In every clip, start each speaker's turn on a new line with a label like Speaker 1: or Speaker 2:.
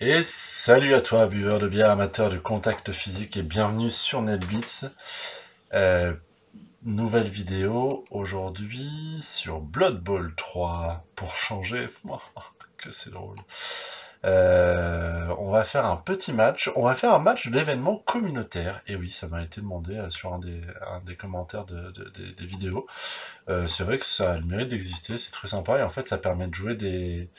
Speaker 1: Et salut à toi, buveur de bière, amateur de contact physique, et bienvenue sur NetBlitz. Euh, Nouvelle vidéo aujourd'hui sur Blood Bowl 3. Pour changer, que c'est drôle. On va faire un petit match. On va faire un match d'événement communautaire. Et oui, ça m'a été demandé sur un des commentaires des vidéos. C'est vrai que ça a le mérite d'exister, c'est très sympa. Et en fait, ça permet de jouer des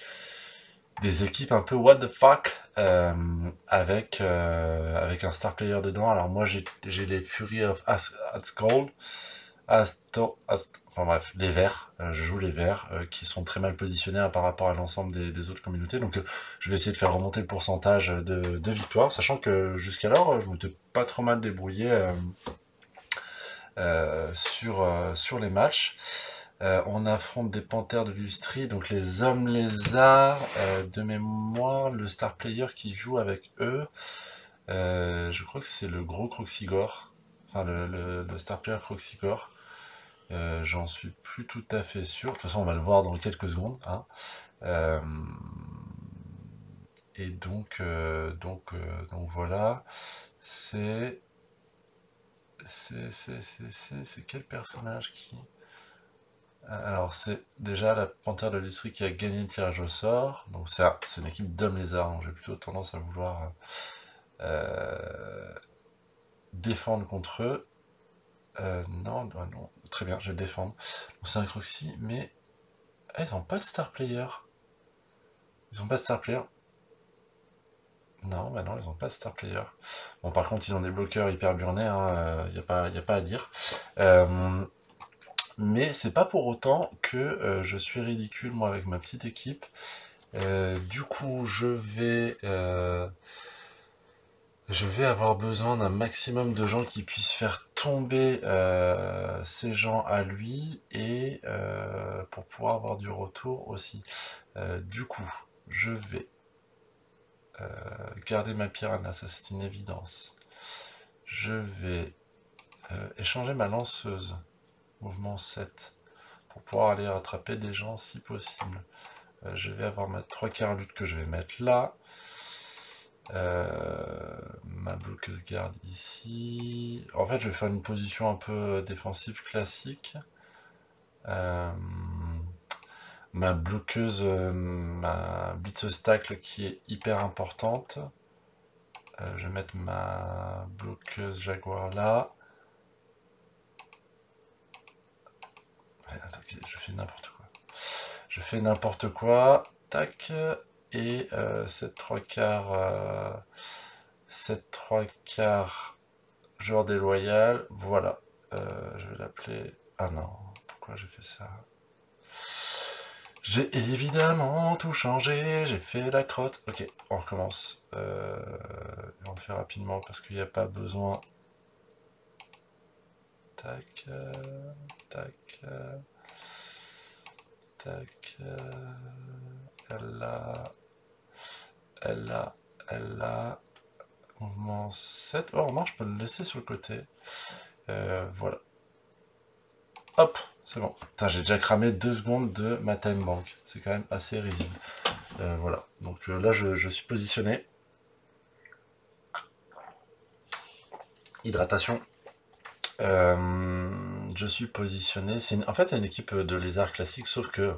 Speaker 1: équipes un peu what the fuck avec un star player dedans. Alors moi j'ai les Fury of Asgold, enfin bref, les verts, je joue les verts qui sont très mal positionnés par rapport à l'ensemble des autres communautés. Donc je vais essayer de faire remonter le pourcentage de victoires, sachant que jusqu'alors je m'étais pas trop mal débrouillé sur les matchs. On affronte des panthères de l'Ustrie, donc les hommes lézards. De mémoire, le star player qui joue avec eux, je crois que c'est le gros Croxigore. Enfin, le star player Croxigore. J'en suis plus tout à fait sûr. De toute façon, on va le voir dans quelques secondes. Hein. Euh, et donc voilà. C'est c'est quel personnage qui... Alors, c'est déjà la Panthère de l'Industrie qui a gagné le tirage au sort. Donc, c'est une équipe d'hommes lézards. Donc, j'ai plutôt tendance à vouloir défendre contre eux. Non, non, non, très bien, je vais défendre. Donc, c'est un Croxy, mais ils ont pas de star player. Ils ont pas de star player. Non, bah non, ils ont pas de star player. Bon, par contre, ils ont des bloqueurs hyper burnés. Hein, y a pas à dire. Euh, mais c'est pas pour autant que je suis ridicule, moi, avec ma petite équipe. Du coup, je vais avoir besoin d'un maximum de gens qui puissent faire tomber ces gens à lui et pour pouvoir avoir du retour aussi. Du coup, je vais garder ma piranha, ça c'est une évidence. Je vais échanger ma lanceuse, mouvement 7, pour pouvoir aller rattraper des gens si possible. Je vais avoir ma 3 quarts lutte que je vais mettre là. Ma bloqueuse garde ici. En fait, je vais faire une position un peu défensive classique. Euh, ma blitzeuse tackle qui est hyper importante. Je vais mettre ma bloqueuse jaguar là. Attends, je fais n'importe quoi. Je fais n'importe quoi. Tac. Et cette 3 quarts. Cette 3 quarts joueur déloyal, voilà. Je vais l'appeler... Ah non, pourquoi j'ai fait ça? J'ai évidemment tout changé, j'ai fait la crotte. Ok, on recommence. On le fait rapidement parce qu'il n'y a pas besoin. Tac, tac, tac. Elle l'a, elle l'a, elle l'a. Mouvement 7. Oh, non, je peux le laisser sur le côté. Voilà. Hop, c'est bon. Putain, j'ai déjà cramé 2 secondes de ma time bank. C'est quand même assez risible. Voilà. Donc là, je suis positionné. Hydratation. Je suis positionné. En fait, c'est une équipe de lézards classique, sauf que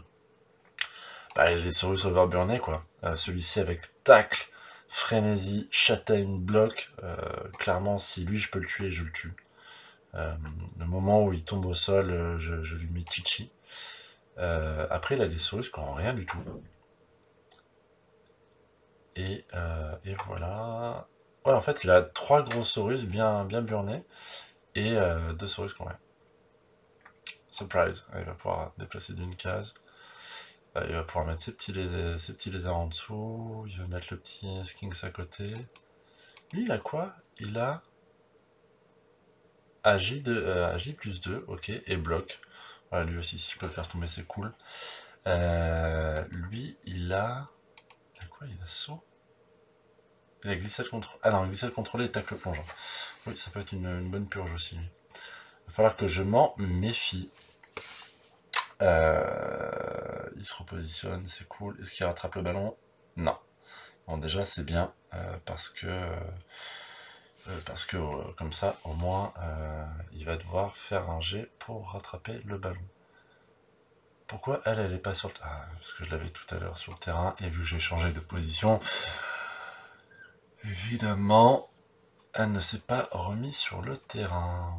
Speaker 1: bah, les Saurus overburné, quoi. Celui-ci avec tacle, frénésie, châtaigne, bloc. Clairement, si lui, je peux le tuer, je le tue. Le moment où il tombe au sol, je lui mets chichi. Après, il a des Saurus qui n'ont rien du tout. Et voilà. Ouais, en fait, il a 3 gros Saurus bien burnés et 2 Saurus qu'on a. Surprise. Il va pouvoir déplacer d'une case. Il va pouvoir mettre ses petits lézards en dessous. Il va mettre le petit Skinks à côté. Lui, il a quoi? Il a AJ plus 2, ok, et bloc. Voilà, lui aussi, si je peux le faire tomber, c'est cool. Lui, il a... Il a quoi? Il a saut? Il a glissade contrôlée. Ah non, glissade contrôlée et tacle plongeant. Oui, ça peut être une bonne purge aussi, lui. Il va falloir que je m'en méfie. Il se repositionne, c'est cool. Est-ce qu'il rattrape le ballon? Non. Bon, déjà, c'est bien, parce que comme ça, au moins, il va devoir faire un jet pour rattraper le ballon. Pourquoi elle, elle est pas sur le terrain? Parce que je l'avais tout à l'heure sur le terrain, et vu que j'ai changé de position, évidemment, elle ne s'est pas remise sur le terrain.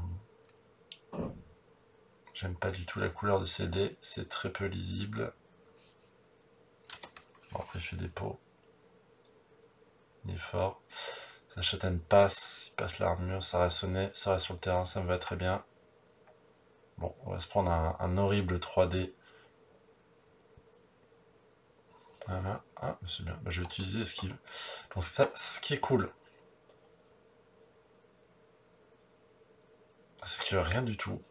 Speaker 1: J'aime pas du tout la couleur de ces dés, c'est très peu lisible. Bon, après, il fait des pots. Il est fort. Sa châtaigne passe, il passe l'armure, ça reste sonné, ça reste sur le terrain, ça me va très bien. Bon, on va se prendre un horrible 3D. Voilà. Ah, c'est bien. Bah, je vais utiliser esquive. Donc ça, ce qui est cool, c'est que rien du tout.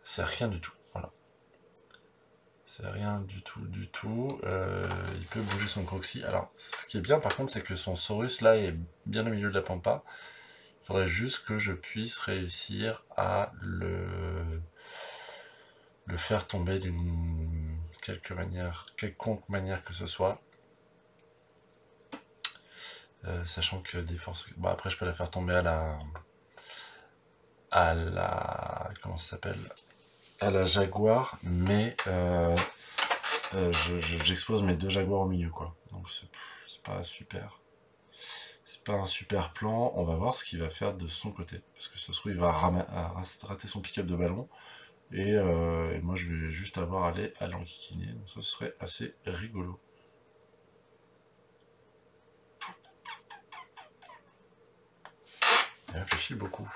Speaker 1: C'est rien du tout. Voilà. C'est rien du tout, du tout. Il peut bouger son Croxy. Alors, ce qui est bien par contre, c'est que son Saurus là est bien au milieu de la pampa. Il faudrait juste que je puisse réussir à le faire tomber d'une quelconque manière que ce soit. Sachant que des forces... Bon, après, je peux la faire tomber comment ça s'appelle? À la Jaguar, mais j'expose mes 2 Jaguars au milieu, quoi. Donc c'est pas super. C'est pas un super plan. On va voir ce qu'il va faire de son côté. Parce que ce soir, il va rater son pick-up de ballon. Et moi, je vais juste avoir à aller à l'enquiquiner. Donc ça serait assez rigolo. Il réfléchit beaucoup.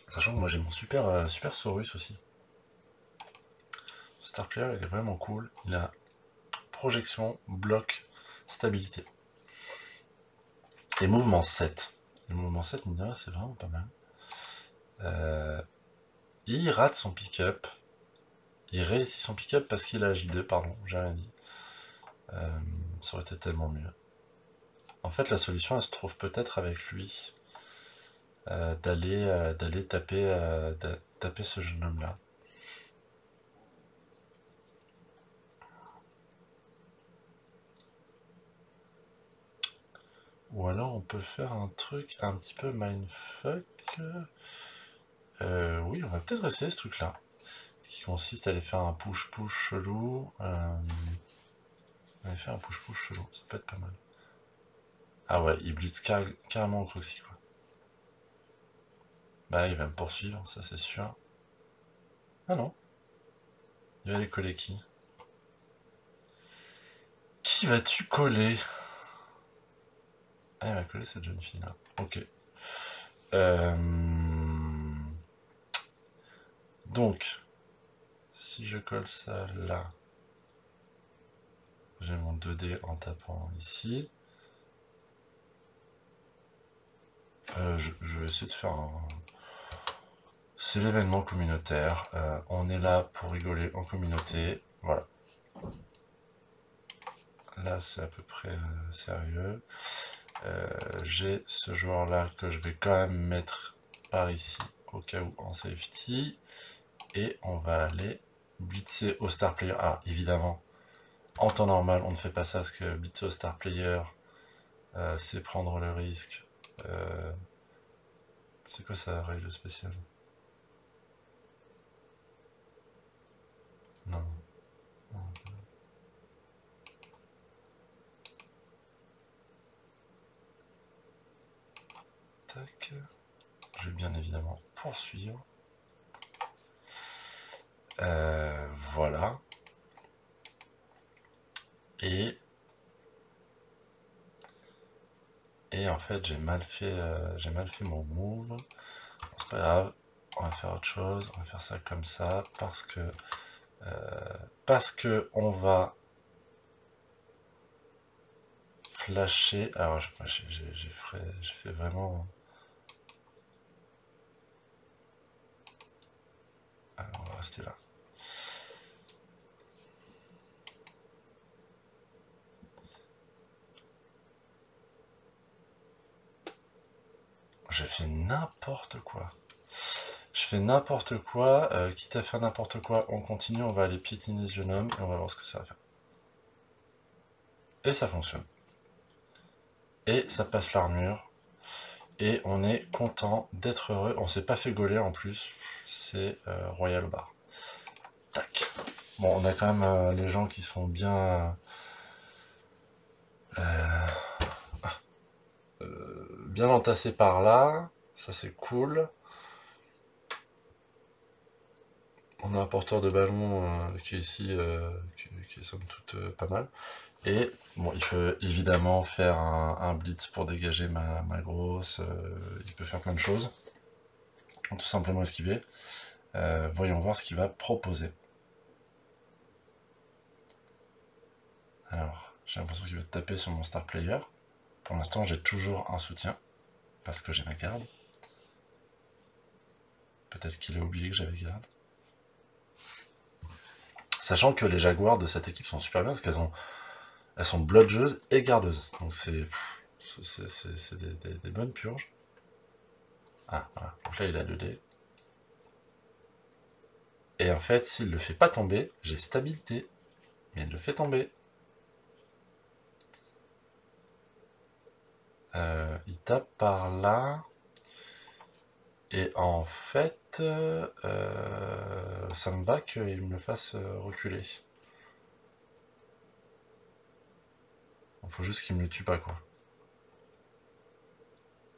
Speaker 1: Sachant que moi j'ai mon super Saurus aussi. Star Player il est vraiment cool. Il a projection, bloc, stabilité. Et mouvement 7. Et mouvement 7, mine de rien, c'est vraiment pas mal. Il rate son pick-up. Il réussit son pick-up parce qu'il a J2, pardon, j'ai rien dit. Ça aurait été tellement mieux. En fait, la solution, elle se trouve peut-être avec lui. D'aller taper ce jeune homme-là. Ou alors on peut faire un truc un petit peu mindfuck. Oui, on va peut-être essayer ce truc-là. Qui consiste à aller faire un push-push chelou. Aller faire un push-push chelou, ça peut être pas mal. Ah ouais, il blitz carrément au Croxy, quoi. Bah, il va me poursuivre, ça c'est sûr. Ah non. Il va aller coller qui? Qui vas-tu coller? Ah, il va coller cette jeune fille-là. Ok. Donc, si je colle ça là, j'ai mon 2D en tapant ici. Je vais essayer de faire un... C'est l'événement communautaire. On est là pour rigoler en communauté. Voilà. Là, c'est à peu près sérieux. J'ai ce joueur-là que je vais quand même mettre par ici, au cas où en safety. Et on va aller blitzer au star player. Ah, évidemment, en temps normal, on ne fait pas ça parce que blitzer au star player, c'est prendre le risque. C'est quoi ça, règle spéciale? Non. Tac. Je vais bien évidemment poursuivre. Voilà. Et en fait, j'ai mal fait mon move. Bon, c'est pas grave. On va faire autre chose. On va faire ça comme ça parce que on va flasher. Alors, j'ai fait vraiment. On va rester là. J'ai fait n'importe quoi. Je fait n'importe quoi. Quitte à faire n'importe quoi, on continue, on va aller piétiner ce jeune homme et on va voir ce que ça va faire. Et ça fonctionne. Et ça passe l'armure. Et on est content d'être heureux. On s'est pas fait gauler en plus. C'est Royal Bar. Tac. Bon, on a quand même les gens qui sont bien... bien entassés par là. Ça, c'est cool. On a un porteur de ballon qui est ici, qui est somme toute pas mal. Et bon, il peut évidemment faire un blitz pour dégager ma grosse. Il peut faire plein de choses. Tout simplement esquiver. Voyons voir ce qu'il va proposer. Alors, j'ai l'impression qu'il va taper sur mon star player. Pour l'instant, j'ai toujours un soutien. Parce que j'ai ma garde. Peut-être qu'il a oublié que j'avais garde. Sachant que les jaguars de cette équipe sont super bien parce elles sont blodgeuses et gardeuses. Donc c'est des bonnes purges. Ah, voilà. Donc là, il a 2 dés. Et en fait, s'il le fait pas tomber, j'ai stabilité. Mais il le fait tomber. Il tape par là. Et en fait, ça me va qu'il me fasse reculer. Il faut juste qu'il me le tue pas, quoi.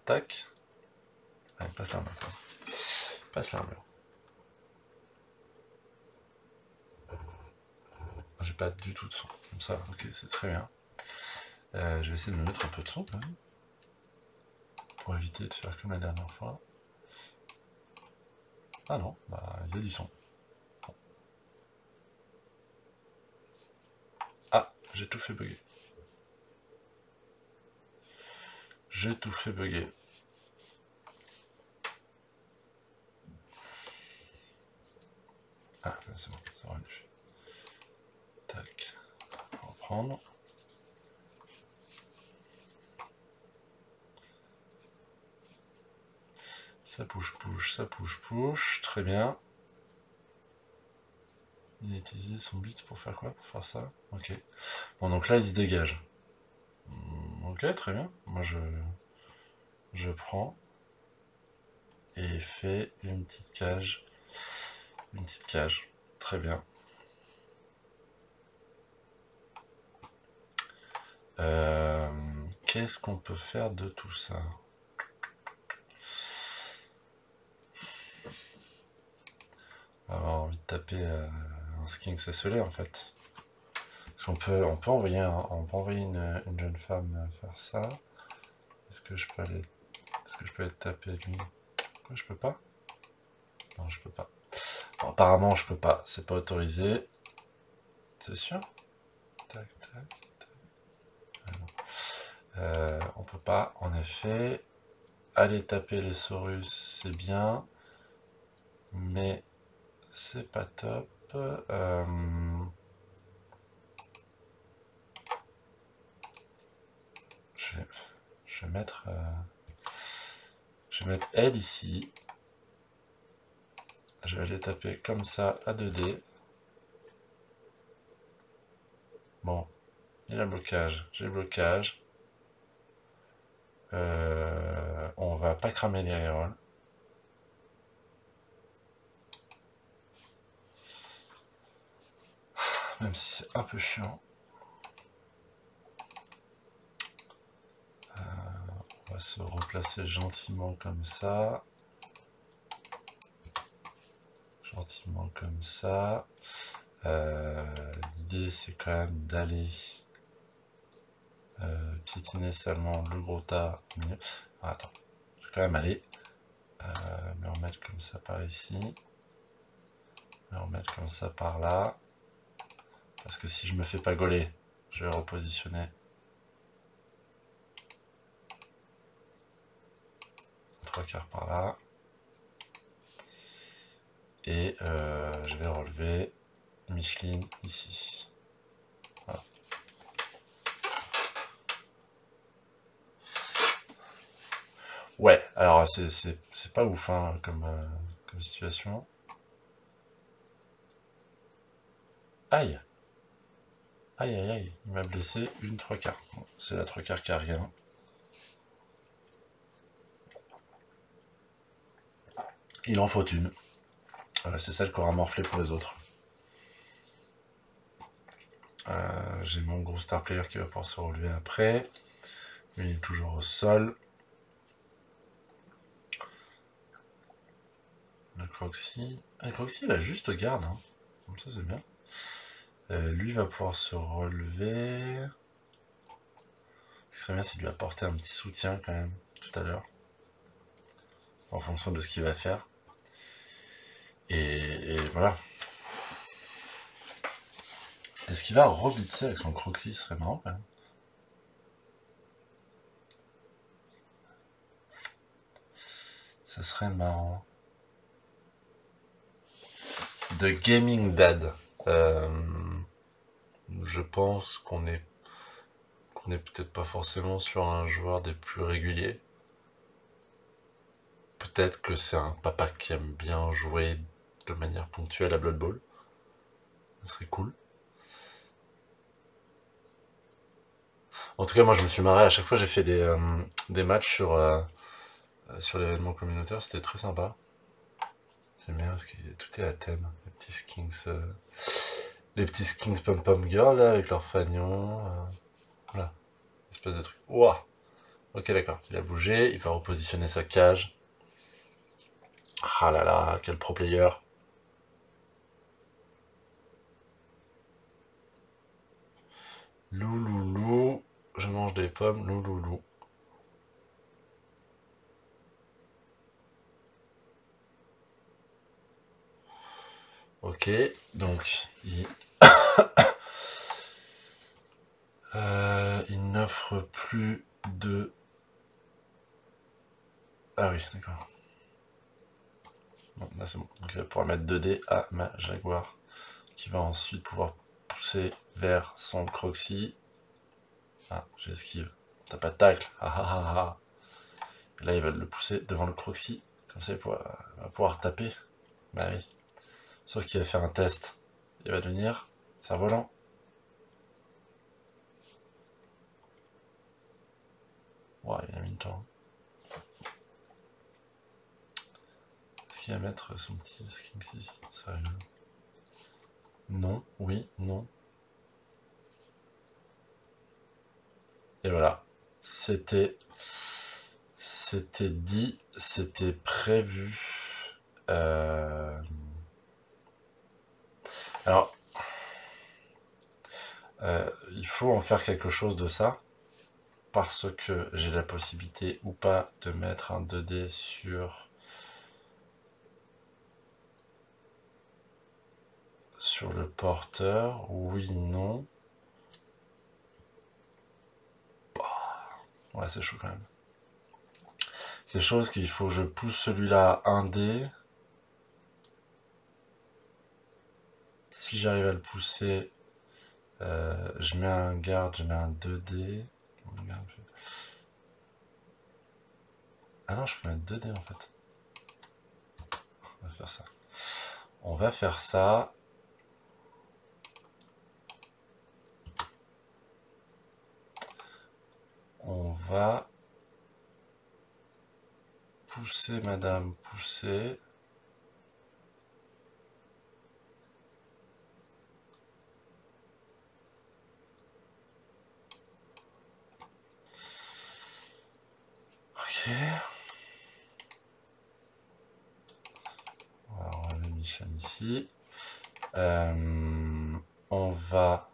Speaker 1: Tac. Allez, passe l'armure. Passe l'armure. J'ai pas du tout de son. Comme ça, ok, c'est très bien. Je vais essayer de me mettre un peu de son, quand même. Pour éviter de faire comme la dernière fois. Ah non, bah, il y a du son. Bon. Ah, j'ai tout fait bugger. J'ai tout fait bugger. Ah, c'est bon, c'est revenu. Tac, on va reprendre. Ça push, ça push, très bien. Il a utilisé son blitz pour faire quoi? Pour faire ça? Ok. Bon, donc là, il se dégage. Ok, très bien. Moi, je prends et il fait une petite cage. Une petite cage. Très bien. Qu'est-ce qu'on peut faire de tout ça? On va avoir envie de taper un Skinks esselé en fait. Parce qu'on peut, on peut envoyer une jeune femme faire ça. Est-ce que je peux aller taper lui? Quoi, je peux pas? Non, je peux pas. Bon, apparemment, je peux pas. C'est pas autorisé. C'est sûr? Tac, tac, tac. On peut pas, en effet. Aller taper les Saurus, c'est bien. Mais c'est pas top. Je vais mettre elle ici. Je vais aller taper comme ça à 2D. Bon, il a le blocage, j'ai le blocage. On va pas cramer les rerolls. Même si c'est un peu chiant. On va se replacer gentiment comme ça. Gentiment comme ça. L'idée c'est quand même d'aller piétiner seulement le gros tas. Ah, attends, je vais quand même aller me remettre comme ça par ici. Me remettre comme ça par là. Parce que si je me fais pas gauler, je vais repositionner. 3/4 par là. Et je vais relever Micheline ici. Voilà. Ouais, alors c'est pas ouf hein, comme comme situation. Aïe! Aïe aïe aïe, il m'a blessé une 3/4. Bon, c'est la 3/4 qui a rien. Il en faut une. C'est celle qui aura morflé pour les autres. J'ai mon gros star player qui va pouvoir se relever après. Lui, il est toujours au sol. Le Croxy. Le Croxy, il a juste garde. Hein. Comme ça, c'est bien. Lui va pouvoir se relever. Ce qui serait bien, c'est de lui apporter un petit soutien quand même, tout à l'heure. En fonction de ce qu'il va faire. Et voilà. Est-ce qu'il va rebitser avec son Croxy? Ce serait marrant quand même. Ça serait marrant. The Gaming Dad. Je pense qu'on est peut-être pas forcément sur un joueur des plus réguliers. Peut-être que c'est un papa qui aime bien jouer de manière ponctuelle à Blood Bowl. Ça serait cool. En tout cas, moi je me suis marré. À chaque fois j'ai fait des matchs sur l'événement communautaire. C'était très sympa. C'est bien parce que tout est à thème. Les petits skins pom-pom girl là, avec leurs fanions. Voilà. Espèce de truc. Ouah. Ok, d'accord. Il a bougé. Il va repositionner sa cage. Ah là là, quel pro player. Louloulou. Je mange des pommes. Louloulou. Ok, donc il n'offre plus de... Ah oui, d'accord. Bon, là c'est bon. Donc il va pouvoir mettre 2 dés à ma Jaguar, qui va ensuite pouvoir pousser vers son Croxy. Ah, j'esquive. T'as pas de tacle. Ah ah ah ah. Et là, il va le pousser devant le Croxy. Comme ça, il va pouvoir taper. Bah oui. Sauf qu'il va faire un test. Il va devenir cerf-volant. Ouais, il a mis le temps. Est-ce qu'il va mettre son petit Skinks ici? Sérieux? Non, oui, non. Et voilà. C'était dit, c'était prévu. Alors, il faut en faire quelque chose de ça, parce que j'ai la possibilité ou pas de mettre un 2D sur le porteur. Oui, non. Ouais, c'est chaud quand même. C'est chaud parce qu'il faut que je pousse celui-là à 1D. Si j'arrive à le pousser, je mets un garde, je mets un 2D. Ah non, je peux mettre 2D en fait. On va faire ça. On va faire ça. On va pousser, madame, pousser. Ok. On va enlever Michel ici. On va...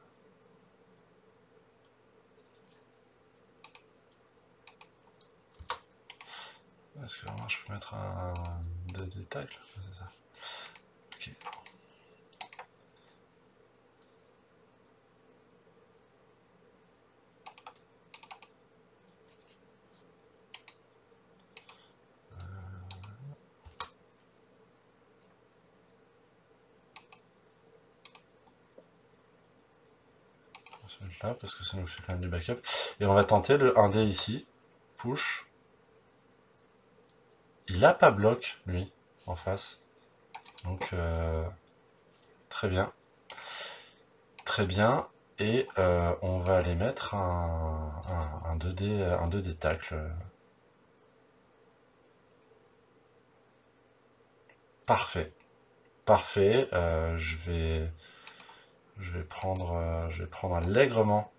Speaker 1: Est-ce que vraiment je peux mettre un 2D tacle? C'est ça. Ok. On va se mettre là parce que ça nous fait quand même du backup. Et on va tenter le 1D ici. Push. Il a pas bloc, lui, en face. Donc, très bien. Très bien. Et on va aller mettre un 2D tacle. Parfait. Parfait. Je vais prendre allègrement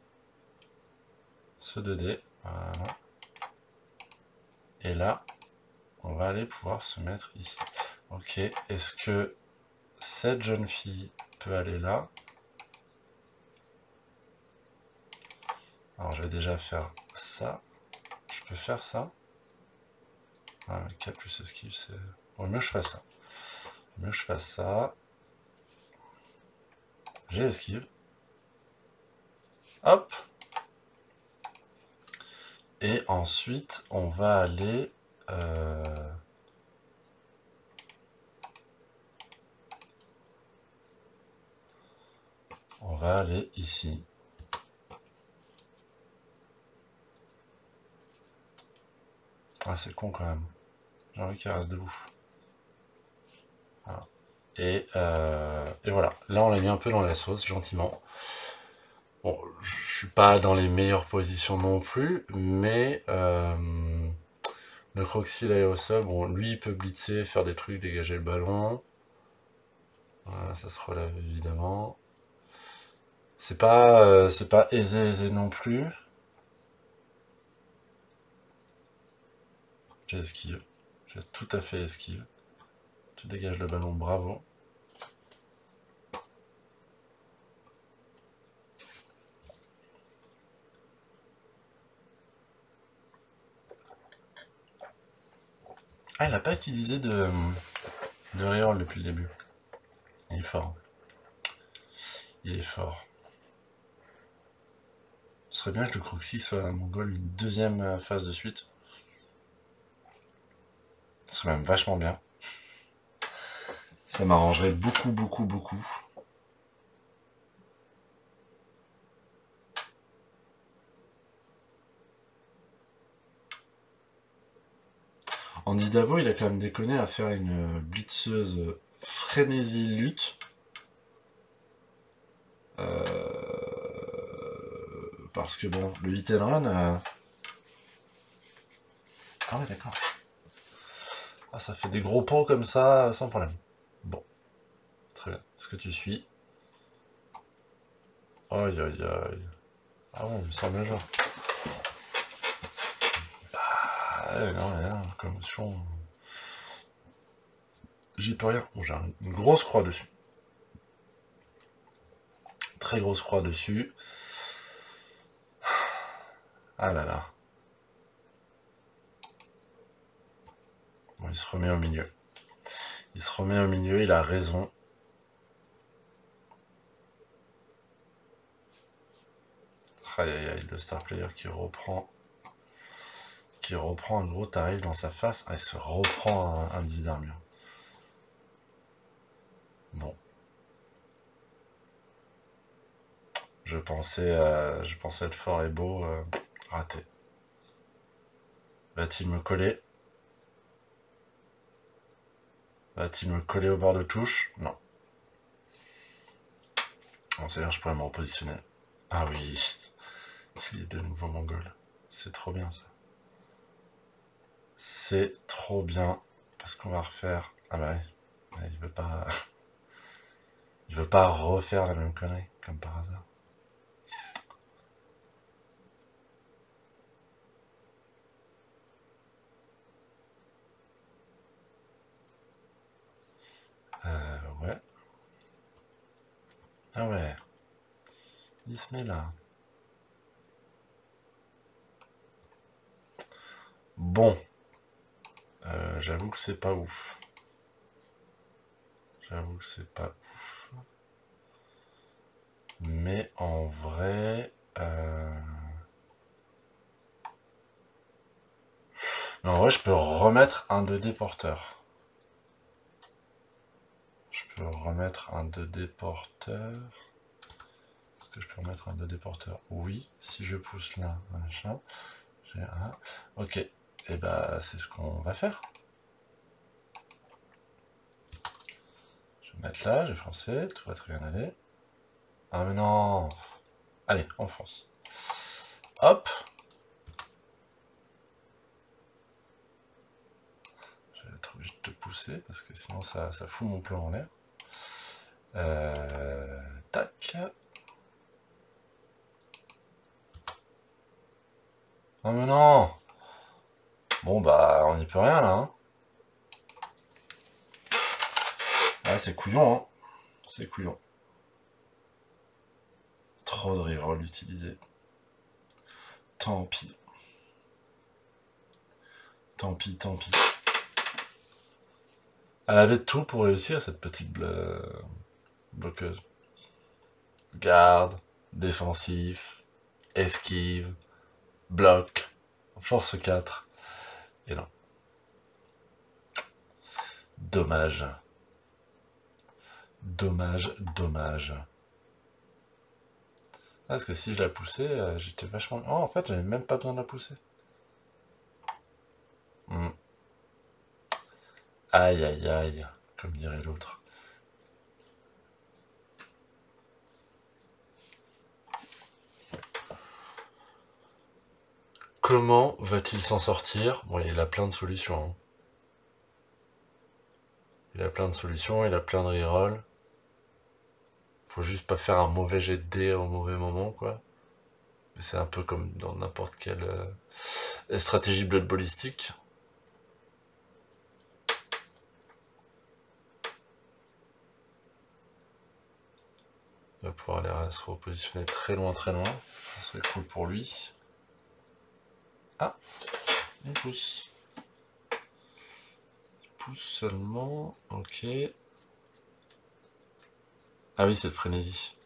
Speaker 1: ce 2D. Voilà. Et là, on va aller pouvoir se mettre ici. Ok. Est-ce que cette jeune fille peut aller là? Alors, je vais déjà faire ça. Je peux faire ça. Ah, 4 plus esquive, c'est... Bon, mieux que je fasse ça. Mieux que je fasse ça. J'ai esquive. Hop. Et ensuite, on va aller... on va aller ici. Ah, c'est con quand même. J'ai envie qu'il reste debout. Voilà. Et voilà. Là, on l'a mis un peu dans la sauce, gentiment. Bon, je suis pas dans les meilleures positions non plus, mais le Croxy là est au sol. Bon, lui, il peut blitzer, faire des trucs, dégager le ballon. Voilà, ça se relève évidemment. C'est pas aisé non plus. J'ai esquive. J'ai tout à fait esquive. Tu dégages le ballon, bravo. Ah, il a pas utilisé de reroll depuis le début. Il est fort. Il est fort. Ce serait bien que le Croxy soit à Mongol une deuxième phase de suite. Ce serait même vachement bien. Ça m'arrangerait beaucoup, beaucoup, beaucoup. Andy Davo, il a quand même déconné à faire une blitzeuse frénésie lutte. Parce que bon, le hit and run... Ah ouais, d'accord. Ah, ça fait des gros pots comme ça, sans problème. Bon, très bien. Est-ce que tu suis? Aïe, aïe, aïe. Ah ouais, il me semble genre. Ah ouais, non, rien, commotion. J'y peux rien. Bon, j'ai une grosse croix dessus. Très grosse croix dessus. Ah là là. Bon, il se remet au milieu. Il se remet au milieu, il a raison. Aïe aïe aïe, le star player qui reprend un gros tarif dans sa face. Ah, il se reprend un 10 d'armure. Bon. Je pensais être fort et beau. Raté. Va-t-il me coller? Va-t-il me coller au bord de touche? Non. Bon, c'est-à-dire que je pourrais me repositionner. Ah oui. Il est de nouveau mongol. C'est trop bien ça. C'est trop bien. Parce qu'on va refaire... Ah bah oui. Il veut pas... il veut pas refaire la même connerie, comme par hasard. Ouais. Ah ouais. Il se met là. Bon. J'avoue que c'est pas ouf. J'avoue que c'est pas ouf. Mais en vrai... Mais en vrai, je peux remettre un 2D porteur. Je peux remettre un 2D porteur. Est-ce que je peux remettre un 2D porteur? Oui, si je pousse là, machin. J'ai un... Ok, et bah c'est ce qu'on va faire. Mettre là, j'ai foncé, tout va très bien aller. Ah mais non. Allez, on fonce. Hop. Je vais être obligé de te pousser parce que sinon ça fout mon plan en l'air. Tac. Ah mais non. Bon bah on n'y peut rien là. Hein. Ah c'est couillon hein. C'est couillon. Trop de reroll utilisé. Tant pis. Tant pis, tant pis. Elle avait tout pour réussir cette petite bloqueuse. Garde, défensif, esquive, bloc, force 4. Et non. Dommage. Dommage, dommage. Ah, parce que si je la poussais, j'étais vachement... Oh, en fait, j'avais même pas besoin de la pousser. Aïe, aïe, aïe, comme dirait l'autre. Comment va-t-il s'en sortir? Bon, il a plein de solutions. Hein. Il a plein de solutions, il a plein de rerolls. Faut juste pas faire un mauvais jet de dés au mauvais moment, quoi. Mais c'est un peu comme dans n'importe quelle stratégie blood ballistique. Il va pouvoir aller se repositionner très loin, très loin. Ça serait cool pour lui. Ah, il pousse. Il pousse seulement. Ok. Ah oui, c'est le frénésie.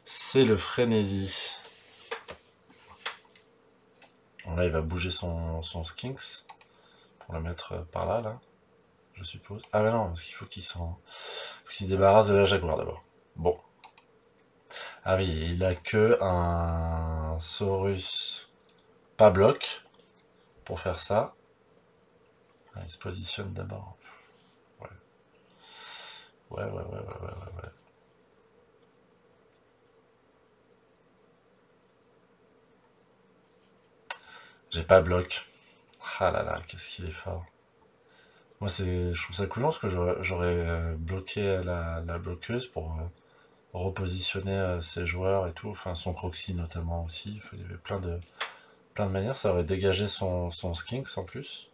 Speaker 1: C'est le frénésie. Bon, là, il va bouger son Skinks pour le mettre par là, là, je suppose. Ah mais non, parce qu'il faut qu'il se débarrasse de la Jaguar d'abord. Bon. Ah oui, il a que un Saurus pas bloc pour faire ça. Ah, il se positionne d'abord. Ouais. Ouais. J'ai pas bloc. Ah là là, qu'est-ce qu'il est fort. Moi, je trouve ça cool parce que j'aurais bloqué la bloqueuse pour repositionner ses joueurs et tout. Enfin, son Croxy notamment aussi. Il y avait plein de manières. Ça aurait dégagé son Skinks en plus.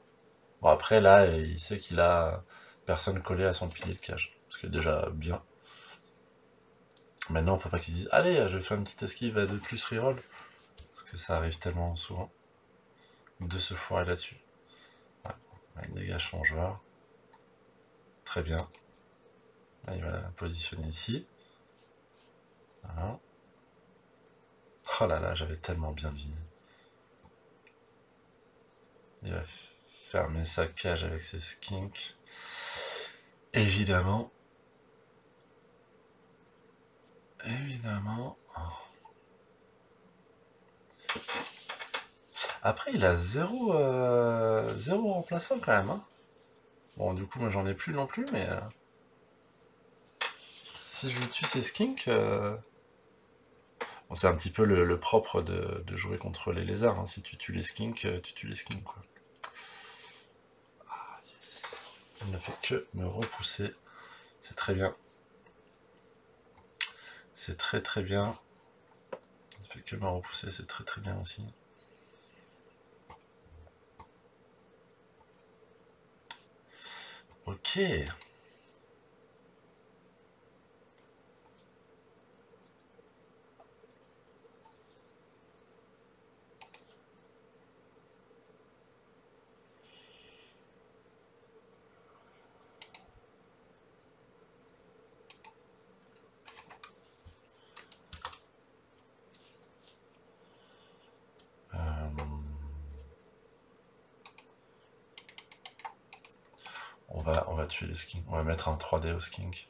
Speaker 1: Bon, après, là, il sait qu'il a personne collé à son pilier de cage. Ce qui est déjà bien. Maintenant, faut pas qu'il dise allez, je vais faire une petite esquive à 2 plus reroll. Parce que ça arrive tellement souvent de se foirer là-dessus. Ouais. Il dégage son joueur. Très bien. Là, il va la positionner ici. Voilà. Oh là là, j'avais tellement bien deviné. Il va fermer sa cage avec ses skinks. Évidemment. Évidemment. Après, il a zéro remplaçant quand même. Hein. Bon, du coup, moi j'en ai plus non plus, mais si je tue ces skinks, bon, c'est un petit peu le propre de jouer contre les lézards. Hein. Si tu tues les skinks, tu tues les skinks. Quoi. Ah, yes. Il ne fait que me repousser. C'est très bien. C'est très très bien. Il ne fait que me repousser, c'est très très bien aussi. Ok. On va tuer les skinks. On va mettre un 3D au skink.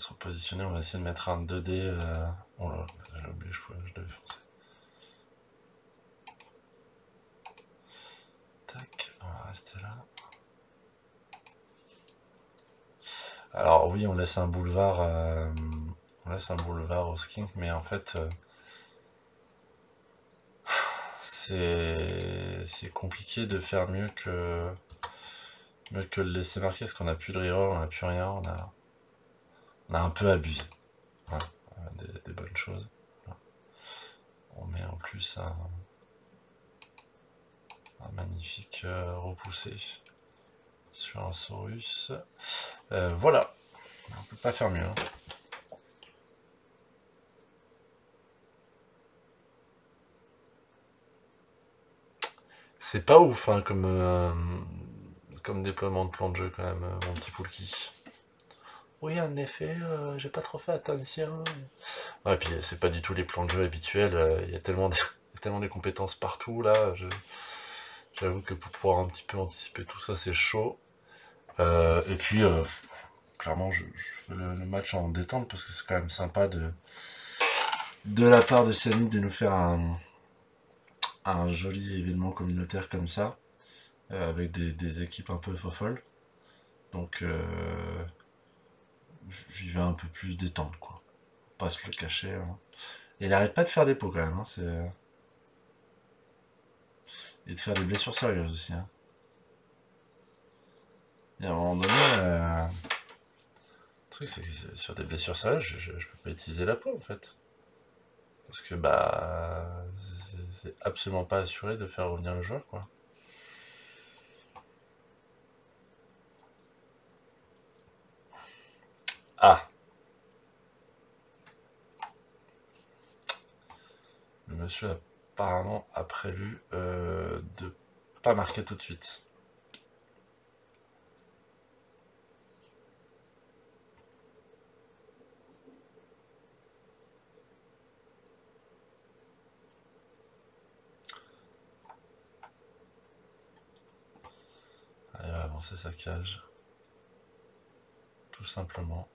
Speaker 1: se repositionner, on va essayer de mettre un 2D. Oh là, j'ai oublié, je l'avais foncé. Tac, on va rester là. Alors oui, on laisse un boulevard au skink, mais en fait, c'est compliqué de faire mieux que le laisser marquer, parce qu'on n'a plus de reroll, on n'a plus rien, on a un peu abusé. Voilà, des bonnes choses. Voilà. On met en plus un magnifique repoussé sur un Saurus. Voilà, on peut pas faire mieux. Hein. C'est pas ouf hein, comme déploiement de plan de jeu quand même, mon petit Poulki. Oui, en effet, j'ai pas trop fait attention. Ouais, puis c'est pas du tout les plans de jeu habituels, il y a tellement de compétences partout là. J'avoue que pour pouvoir un petit peu anticiper tout ça, c'est chaud. Et puis, clairement, je fais le match en détente parce que c'est quand même sympa de la part de Cyanide de nous faire un joli événement communautaire comme ça, avec des équipes un peu folles. Donc, j'y vais un peu plus détente, quoi. Pas se le cacher. Hein. Et il arrête pas de faire des pots quand même. Hein, et de faire des blessures sérieuses aussi. Hein. Et à un moment donné, le truc c'est que sur des blessures sérieuses, je peux pas utiliser la peau en fait. Parce que bah c'est absolument pas assuré de faire revenir le joueur quoi. Ah, le monsieur apparemment a prévu de pas marquer tout de suite. Allez, il va avancer sa cage. Tout simplement.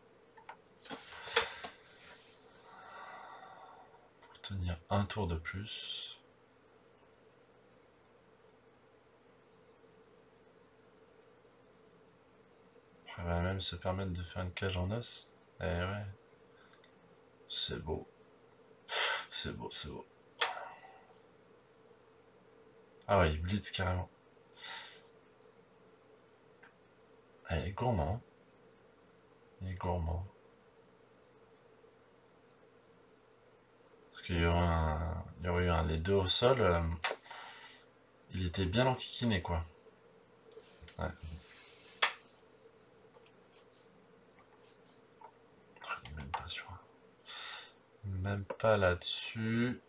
Speaker 1: Pour tenir un tour de plus. On va même se permettre de faire une cage en os. Eh ouais. C'est beau. C'est beau, c'est beau. Ah ouais, il blitz carrément. Ah, il est gourmand. Il est gourmand. Parce qu'il y aurait eu les deux au sol. Il était bien enquiquiné, quoi. Ouais. Même pas sûr. Même pas là-dessus.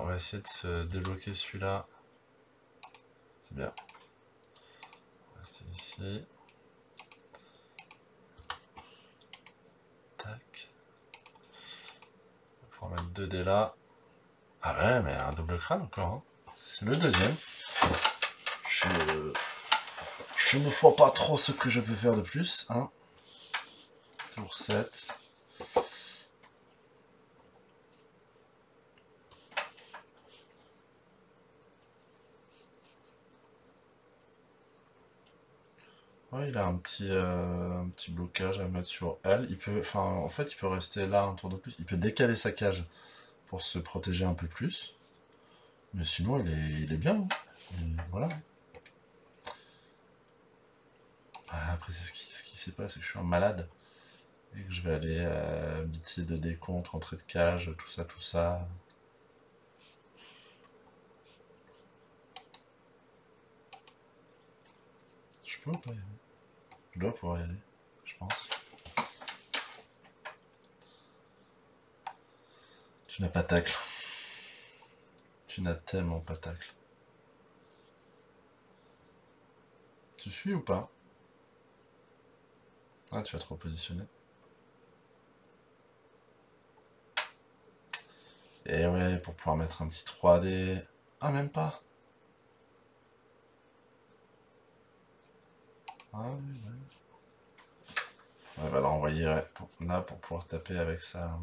Speaker 1: On va essayer de se débloquer celui-là. C'est bien. On va rester ici. Tac. On va pouvoir mettre 2 dés là. Ah ouais, mais un double crâne encore. Hein. C'est le deuxième. Je ne vois pas trop ce que je peux faire de plus. Hein. Tour 7. Ouais, il a un petit blocage à mettre sur elle. En fait, il peut rester là un tour de plus. Il peut décaler sa cage pour se protéger un peu plus. Mais sinon, il est bien. Hein. Voilà. Après, ce qui s'est passé, c'est que je suis un malade. Et que je vais aller bitser de décompte, entrée de cage, tout ça, tout ça. Je peux ou pas y aller? Je dois pouvoir y aller, je pense. Tu n'as pas tacle. Tu n'as tellement pas tacle. Tu suis ou pas? Ah, tu vas te repositionner. Et ouais, pour pouvoir mettre un petit 3D... Ah, même pas. Ah oui, ouais. Ouais, va le renvoyer là pour pouvoir taper avec ça.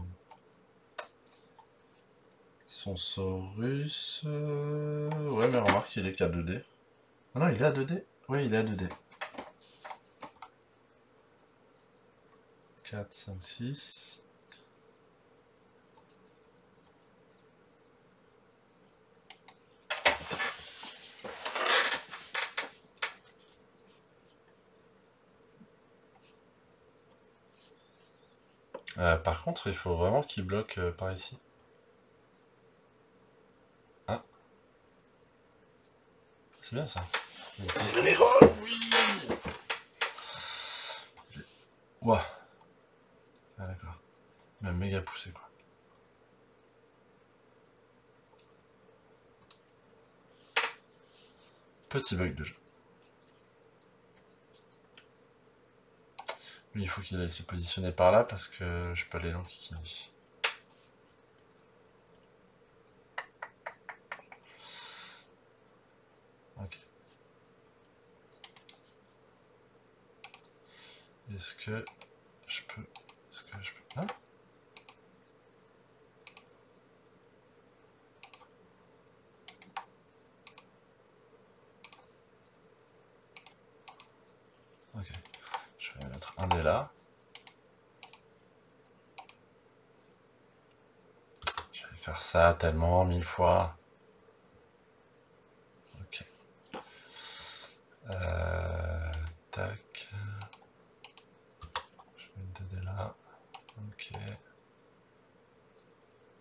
Speaker 1: Son Saurus... Ouais, mais remarque, il est qu'à 2D. Ah non, il est à 2D? Oui, il est à 2D. 4, 5, 6... par contre, il faut vraiment qu'il bloque par ici. Ah. C'est bien ça. Oui. Ouah. Ah d'accord. Il m'a méga poussé quoi. Petit bug de jeu. Lui, il faut qu'il aille se positionner par là parce que je peux aller long kikini. Ok. Est-ce que je peux... Hein? Ok. Je vais mettre un dé là. Je vais faire ça tellement, 1000 fois. Ok. Tac. Je vais mettre 2 dés là. Ok.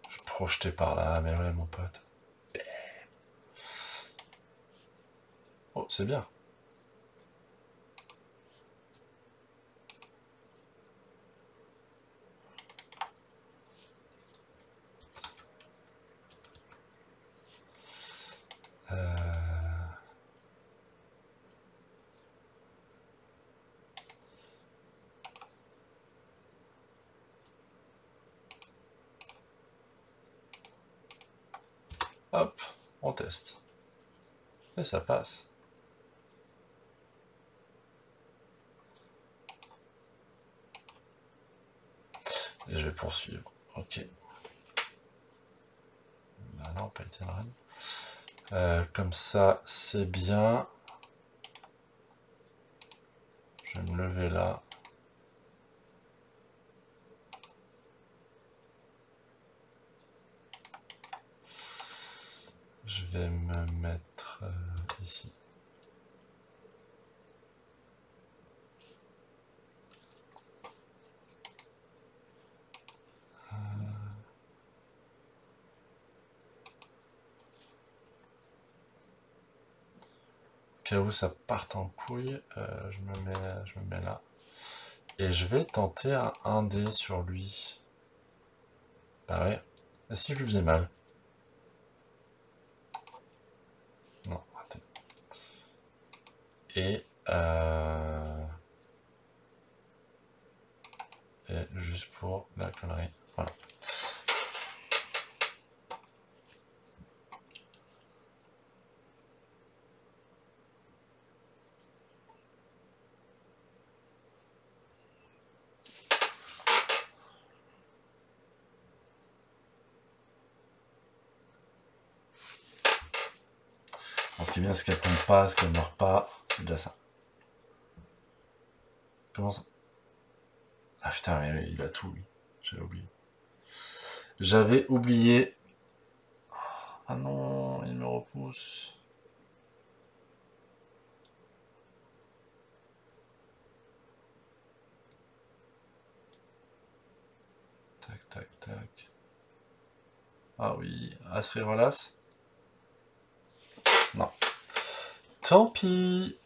Speaker 1: Je vais projeter par là, mais ouais, mon pote. Oh, c'est bien. Hop, on teste. Et ça passe. Et je vais poursuivre. Ok. Bah non, pas été run. Comme ça, c'est bien. Je vais me lever là. Je vais me mettre ici. Au cas où ça parte en couille, je me mets là. Et je vais tenter un 1D sur lui. Bah ouais. Et si je lui faisais mal? Non, raté. Et juste pour la connerie. Voilà. Alors, ce qui est bien, c'est qu'elle tombe pas, qu'elle meurt pas. C'est déjà ça. Comment ça? Ah putain, mais il a tout, lui. J'avais oublié. J'avais oublié. Ah non, il me repousse. Tac, tac, tac. Ah oui, Asri Relas. Non. Tant pis.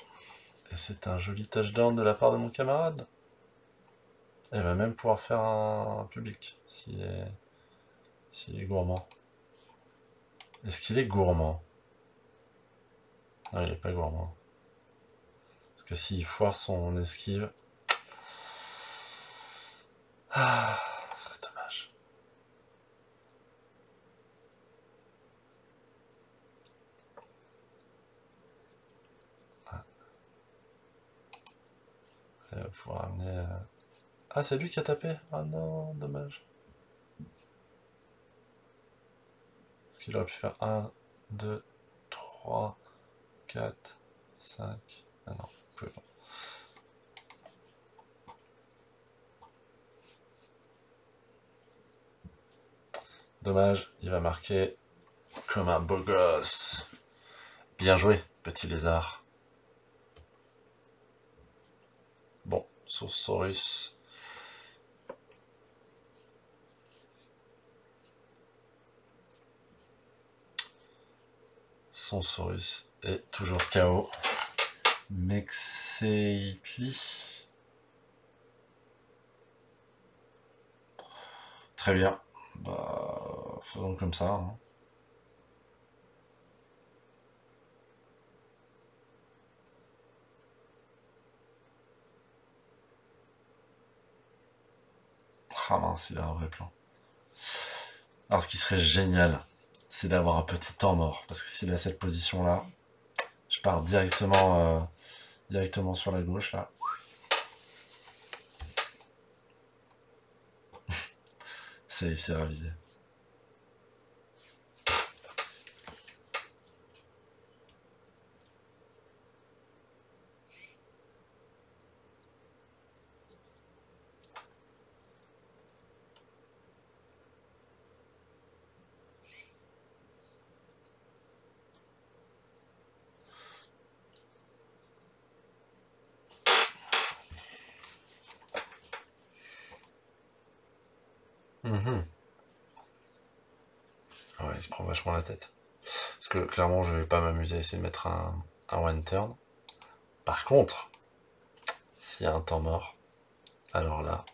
Speaker 1: Et c'est un joli touchdown de la part de mon camarade. Il va même pouvoir faire un public s'il est gourmand. Est-ce qu'il est gourmand? Non, il est pas gourmand. Parce que s'il foire son esquive... Ah, ça serait dommage. Il va pouvoir amener... Ah, c'est lui qui a tapé? Ah non, dommage. Parce qu'il aurait pu faire 1, 2, 3, 4, 5... Ah non, vous pouvez pas. Dommage, il va marquer comme un beau gosse. Bien joué, petit lézard. Bon, Saurus. Son Saurus est toujours KO. Mexeitli. Très bien. Bah, faisons comme ça. Hein. Ah mince, il a un vrai plan. Alors ce qui serait génial, c'est d'avoir un petit temps mort. Parce que s'il a cette position-là, je pars directement sur la gauche, là. C'est ravisé. Mhm. Ouais, il se prend vachement la tête. Parce que clairement, je vais pas m'amuser à essayer de mettre un one turn. Par contre, s'il y a un temps mort, alors là...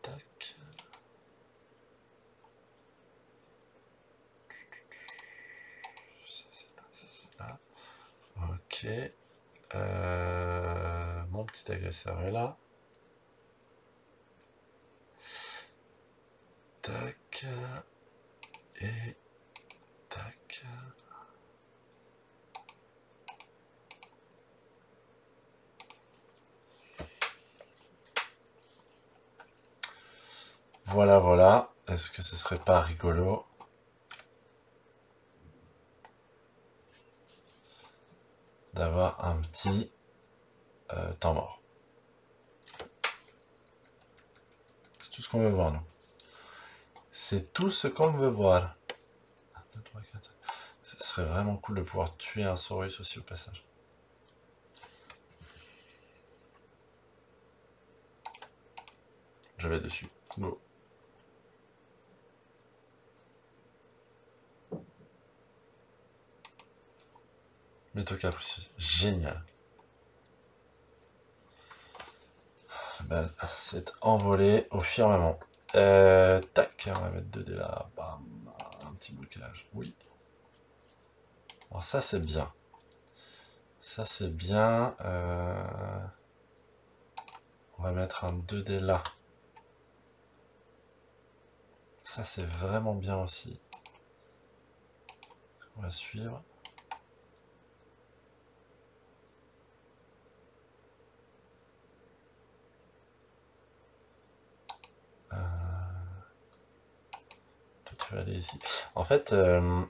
Speaker 1: Tac. Ça c'est là. Ok. Mon petit agresseur est là. Tac. Et tac. Voilà, voilà. Est-ce que ce serait pas rigolo d'avoir un petit temps mort? C'est tout ce qu'on veut voir, nous. C'est tout ce qu'on veut voir. 1, 2, 3, 4, 5. Ce serait vraiment cool de pouvoir tuer un Saurus aussi au passage. Je vais dessus. Go. Métocap aussi. Génial. La balle s'est envolée au firmament. Tac, on va mettre 2 dés là. Bam. Un petit blocage. Oui. Alors ça c'est bien. Ça c'est bien. On va mettre un 2 dés là. Ça c'est vraiment bien aussi. On va suivre. Tu vas aller ici. En fait, le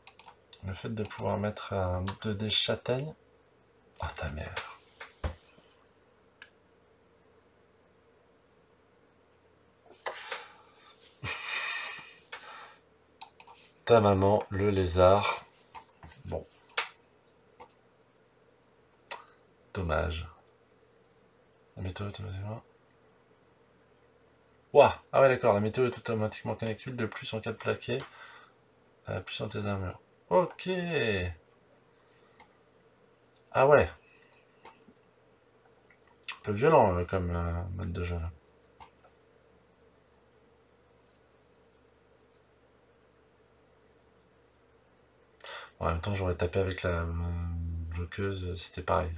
Speaker 1: fait de pouvoir mettre un 2D châtaigne... Oh ta mère. Ta maman, le lézard. Bon. Dommage. La météo automatiquement... Ouah. Ah ouais d'accord, la météo est automatiquement calcule de plus en cas de plaqué. Plus en tes armures. Ok. Ah ouais. Un peu violent comme mode de jeu là. En même temps, j'aurais tapé avec la bloqueuse, c'était pareil.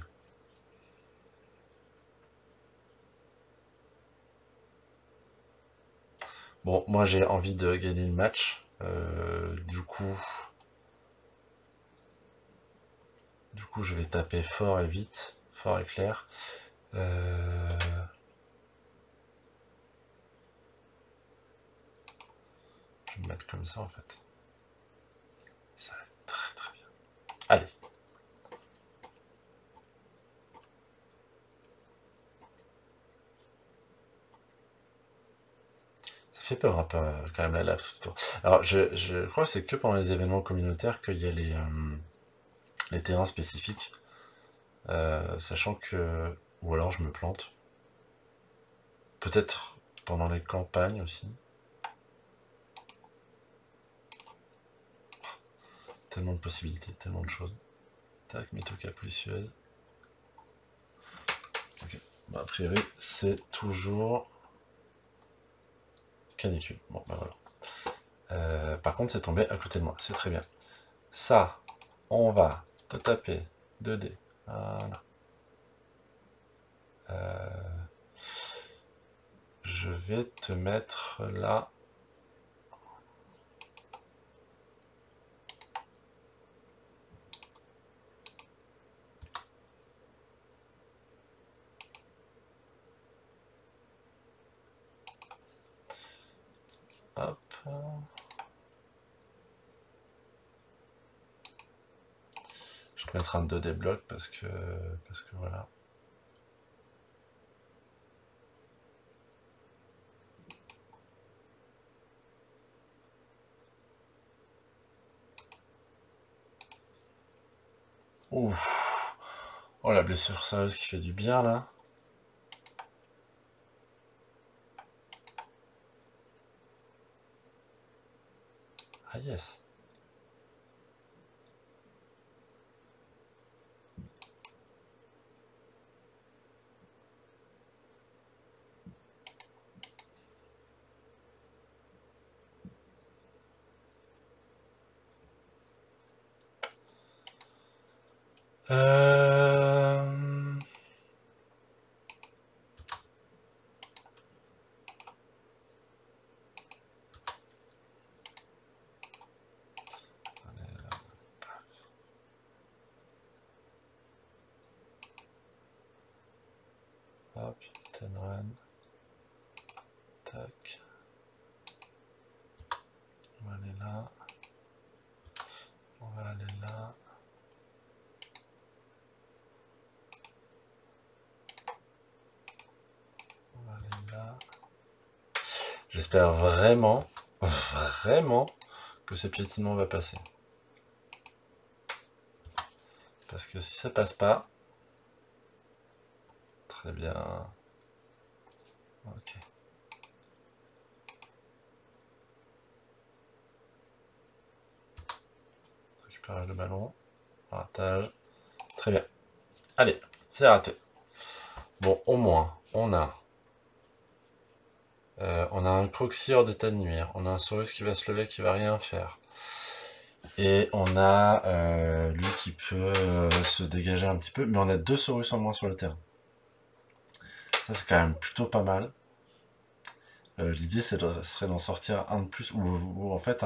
Speaker 1: Bon, moi j'ai envie de gagner le match. Du coup, je vais taper fort et vite, fort et clair. Euh, je vais me mettre comme ça en fait. Ça va être très très bien. Allez. Ça fait peur un peu quand même la lave. Alors je crois que c'est que pendant les événements communautaires qu'il y a les terrains spécifiques. Sachant que... Ou alors je me plante. Peut-être pendant les campagnes aussi. Tellement de possibilités, tellement de choses. Tac, métaux précieuse. Ok. Bon, a priori, c'est toujours canicule. Bon, bah voilà. Par contre, c'est tombé à côté de moi. C'est très bien. Ça, on va te taper 2 dés. Voilà. Je vais te mettre là. Hop. Je vais te mettre un 2D bloc parce que voilà. Ouf. Oh, la blessure sérieuse qui fait du bien là. Ah yes. Euh... Hop, Tenran. Tac. On va aller là. On va aller là. On va aller là. J'espère vraiment, vraiment que ce piétinement va passer. Parce que si ça passe pas... Très bien. Ok. Récupérer le ballon. Ratage. Très bien. Allez, c'est raté. Bon, au moins, on a un Croxy hors d'état de nuire. On a un Saurus qui va se lever, qui va rien faire. Et on a lui qui peut se dégager un petit peu. Mais on a 2 Saurus en moins sur le terrain. Ça, c'est quand même plutôt pas mal. L'idée, serait d'en sortir un de plus. Ou en fait,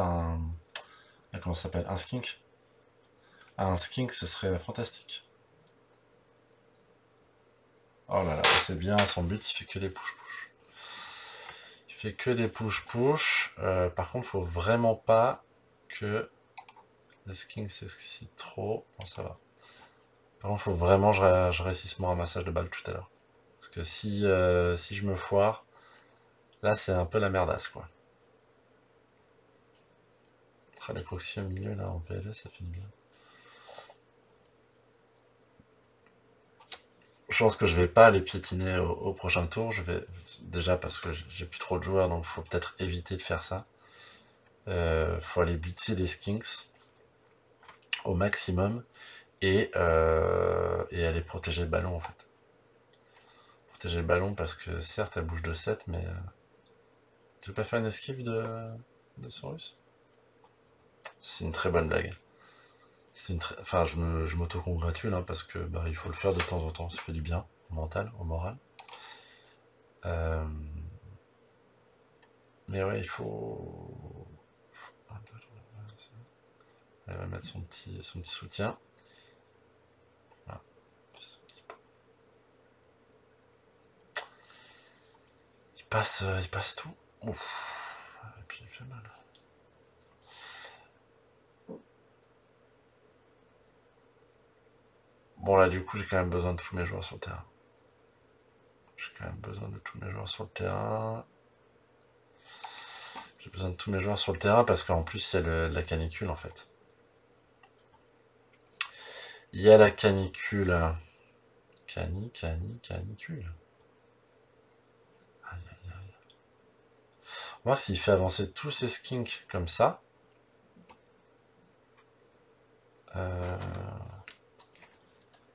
Speaker 1: comment ça s'appelle? Un skink. Un skink, ce serait fantastique. Oh là là, c'est bien. Son but, il fait que des push-push. Il fait que des push-push. Par contre, faut vraiment pas que le skink s'excite trop. Bon, ça va. Par contre, faut vraiment que je réussisse mon ramassage de balles tout à l'heure. Parce que si je me foire, là, c'est un peu la merdasse, quoi. Les proxys au milieu, là, en PLS, ça fait du bien. Je pense que je vais pas aller piétiner au prochain tour. Je vais déjà parce que j'ai plus trop de joueurs, donc faut peut-être éviter de faire ça. Faut aller blitzer les skinks. au maximum et aller protéger le ballon en fait. Protéger le ballon parce que certes elle bouge de 7 mais tu veux pas faire une esquive de Saurus? C'est une très bonne blague. Enfin, je m'auto-congratule hein, parce que bah, il faut le faire de temps en temps, ça fait du bien au mental, au moral. Mais ouais, il faut... Elle va mettre son petit soutien. Voilà. Son petit pot. Il passe tout. Ouf. Et puis il fait mal. Bon là du coup j'ai quand même besoin de tous mes joueurs sur le terrain. J'ai quand même besoin de tous mes joueurs sur le terrain. J'ai besoin de tous mes joueurs sur le terrain parce qu'en plus il y a la canicule en fait. Il y a la canicule. Canicule. Aïe aïe aïe. On va voir s'il fait avancer tous ces skinks comme ça.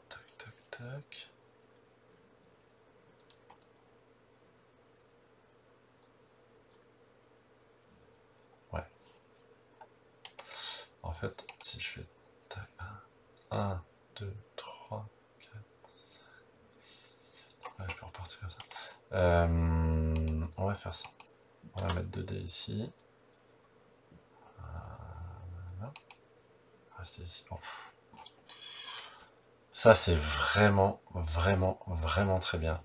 Speaker 1: Tac tac tac. Ouais. En fait, si je fais 1, 2, 3, 4, 7... Ouais, je peux repartir comme ça. On va faire ça. On va mettre 2 dés ici. Voilà. Rester ici. Oh. Ça, c'est vraiment, vraiment, vraiment très bien.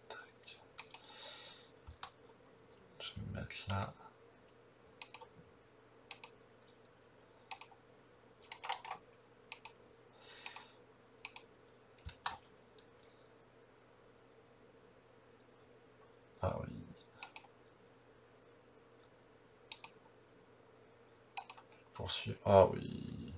Speaker 1: Tac. Je vais me mettre là. Ah oui. Poursuivre. Ah oui.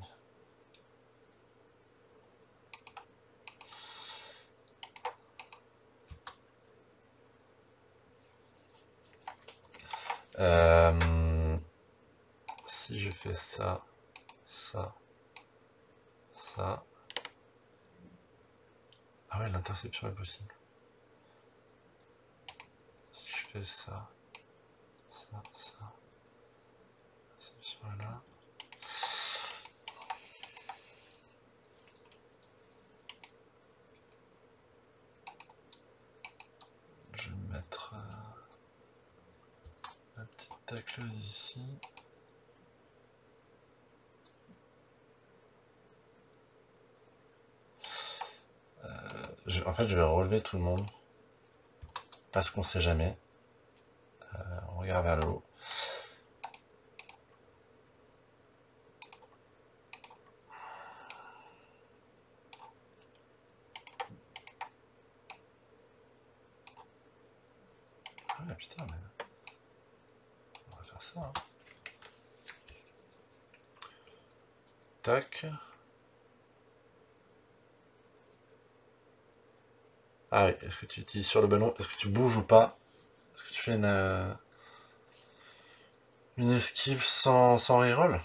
Speaker 1: Si je fais ça, ça, ça. Ah ouais, l'interception est possible. Si je fais ça, ça, ça. L'interception est là. Je vais mettre la petite tacleuse ici. En fait, je vais relever tout le monde. Parce qu'on sait jamais. On regarde vers le haut. Ah putain, mais... On va faire ça. Hein. Tac. Ah oui, est-ce que tu utilises sur le ballon? Est-ce que tu bouges ou pas? Est-ce que tu fais une esquive sans reroll?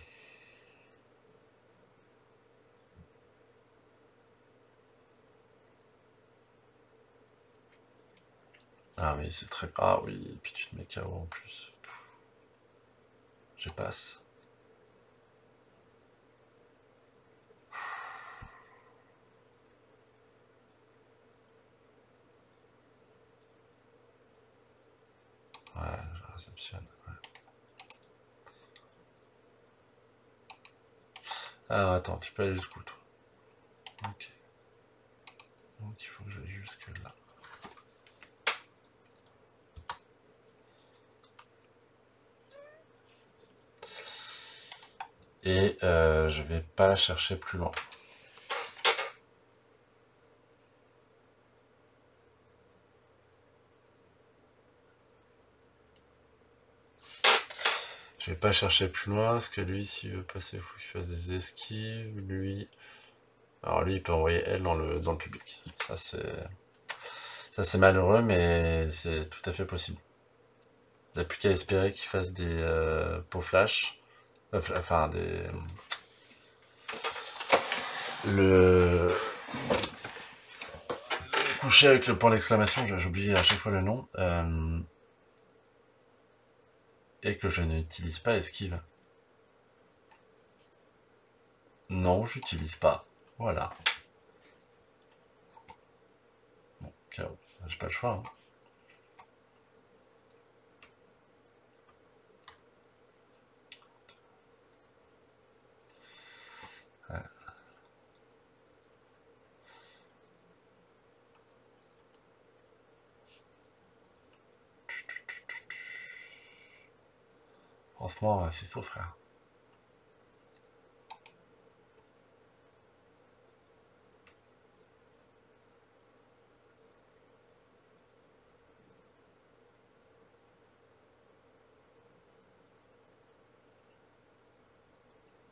Speaker 1: Ah oui, c'est très... Ah oui, et puis tu te mets KO en plus. Je passe. Ouais, je réceptionne. Ouais. Alors attends, tu peux aller jusqu'où toi? Ok. Donc il faut que j'aille jusque là. Et je vais pas chercher plus loin. Je vais pas chercher plus loin, parce que lui, s'il veut passer, il faut qu'il fasse des esquives. Lui... Alors lui, il peut envoyer elle dans le public. Ça, Ça c'est malheureux, mais c'est tout à fait possible. Il n'y a plus qu'à espérer qu'il fasse des pots flash. Enfin, des... Le coucher avec le point d'exclamation, j'oublie à chaque fois le nom. Et que je n'utilise pas esquive. Non, j'utilise pas. Voilà. Bon, KO. J'ai pas le choix. Hein. Ouais. Franchement, c'est tout, frère.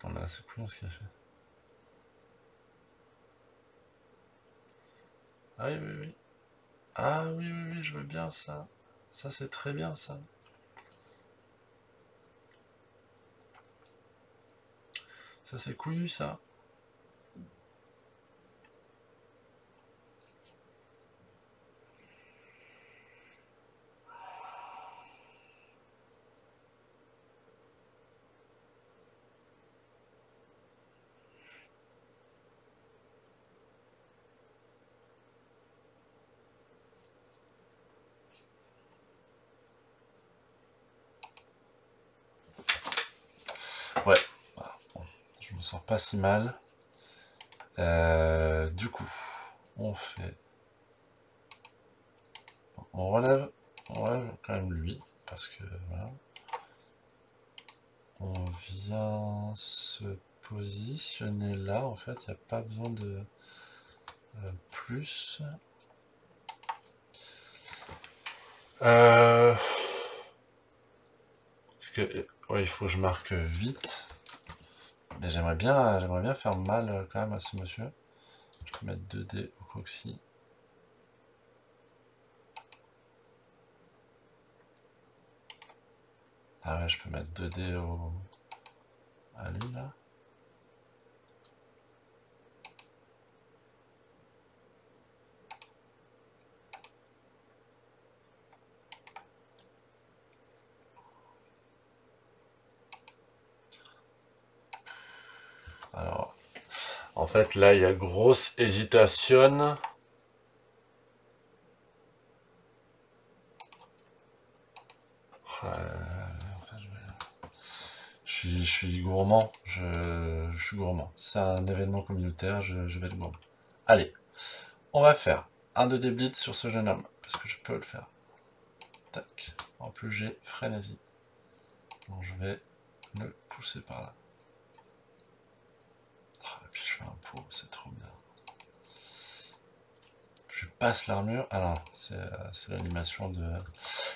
Speaker 1: Non, mais là, c'est couillon ce qu'il a fait. Ah oui, oui, oui. Ah oui, oui, oui, je veux bien ça. Ça, c'est très bien, ça. Ça, c'est couillu, ça. Ouais. Voilà. Bon, je me sens pas si mal. Du coup, on fait... On relève quand même lui, parce que voilà. On vient se positionner là, en fait, il n'y a pas besoin de plus. Parce que, ouais, il faut que je marque vite. Mais j'aimerais bien faire mal quand même à ce monsieur. Je peux mettre 2 dés au croxy. Ah ouais, je peux mettre 2 dés à lui là. Alors, en fait, là, il y a grosse hésitation. Je suis gourmand. Je suis gourmand. C'est un événement communautaire, je vais être gourmand. Allez, on va faire un 2 dés blitz sur ce jeune homme, parce que je peux le faire. Tac. En plus, j'ai frénésie. Donc, je vais le pousser par là. Et puis, je fais un pot, c'est trop bien. Je passe l'armure. Alors, c'est l'animation de...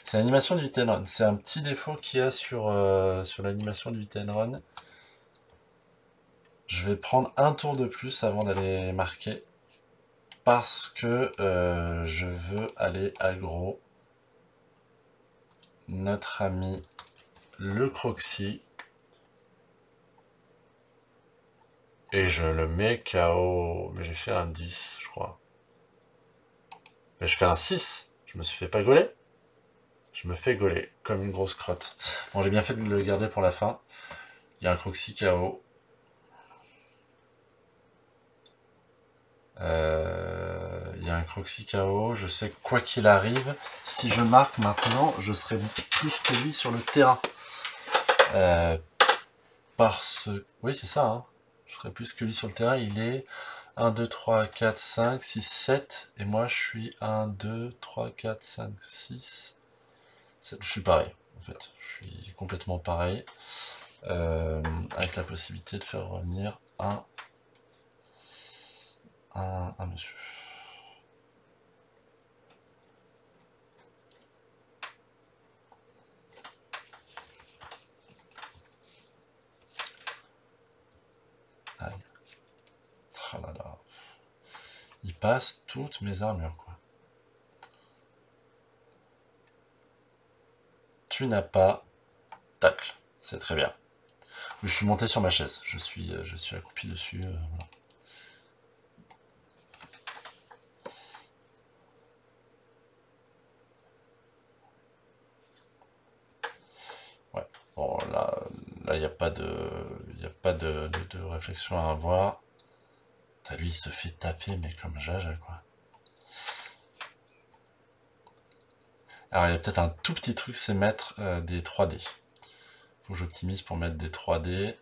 Speaker 1: C'est l'animation du hit and run. C'est un petit défaut qu'il y a sur l'animation du hit and run. Je vais prendre un tour de plus avant d'aller marquer. Parce que je veux aller aggro notre ami le Croxy. Et je le mets KO. Mais j'ai fait un 10, je crois. Mais je fais un 6. Je me suis fait pas gauler. Je me fais gauler comme une grosse crotte. Bon, j'ai bien fait de le garder pour la fin. Il y a un Croxy KO. Il y a un Croxy KO. Je sais que quoi qu'il arrive, si je marque maintenant, je serai plus que lui sur le terrain. Oui, c'est ça. Hein. Je serai plus que lui sur le terrain. Il est 1, 2, 3, 4, 5, 6, 7. Et moi, je suis 1, 2, 3, 4, 5, 6, 7. Je suis pareil, en fait. Je suis complètement pareil. Avec la possibilité de faire revenir un monsieur. Aïe. Oh là là. Il passe toutes mes armures, quoi. Tu n'as pas tacle. C'est très bien. Je suis monté sur ma chaise. Je suis accroupi dessus. Voilà. Ouais. Bon, là, il n'y a pas de réflexion à avoir. Lui, il se fait taper, mais comme Jaja, quoi. Alors, il y a peut-être un tout petit truc, c'est mettre des 3D. Faut que j'optimise pour mettre des 3D.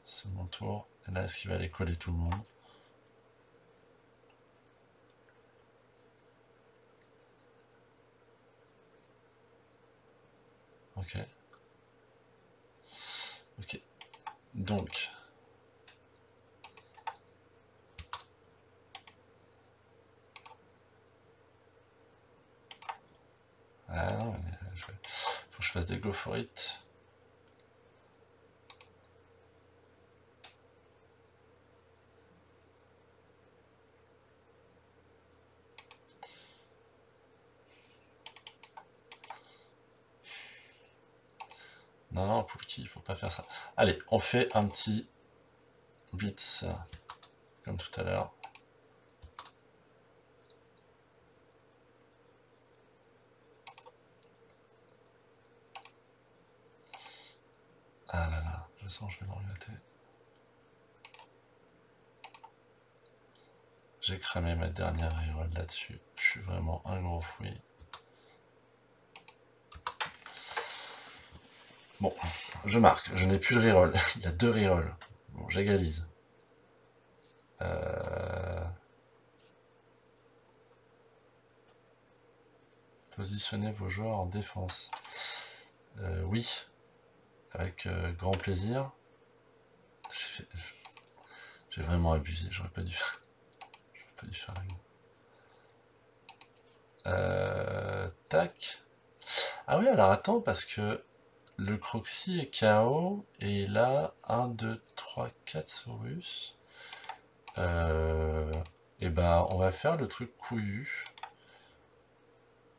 Speaker 1: C'est mon tour. Et là, est-ce qu'il va aller coller tout le monde? Ok. Ok. Donc... Ah non, faut que je fasse des go for it. Non, non, Poulki, il faut pas faire ça. Allez, on fait un petit blitz, comme tout à l'heure. Ah là là, je sens que je vais le regretter. J'ai cramé ma dernière reroll là-dessus. Je suis vraiment un gros fouille. Bon, je marque. Je n'ai plus de reroll. Il y a 2 rerolls. Bon, j'égalise. Positionnez vos joueurs en défense. Oui. Avec grand plaisir. J'ai vraiment abusé. J'aurais pas dû faire. J'aurais pas dû faire la tac. Ah oui, alors attends, parce que le Croxy est KO et il a 1, 2, 3, 4 Saurus. Et ben, on va faire le truc couillu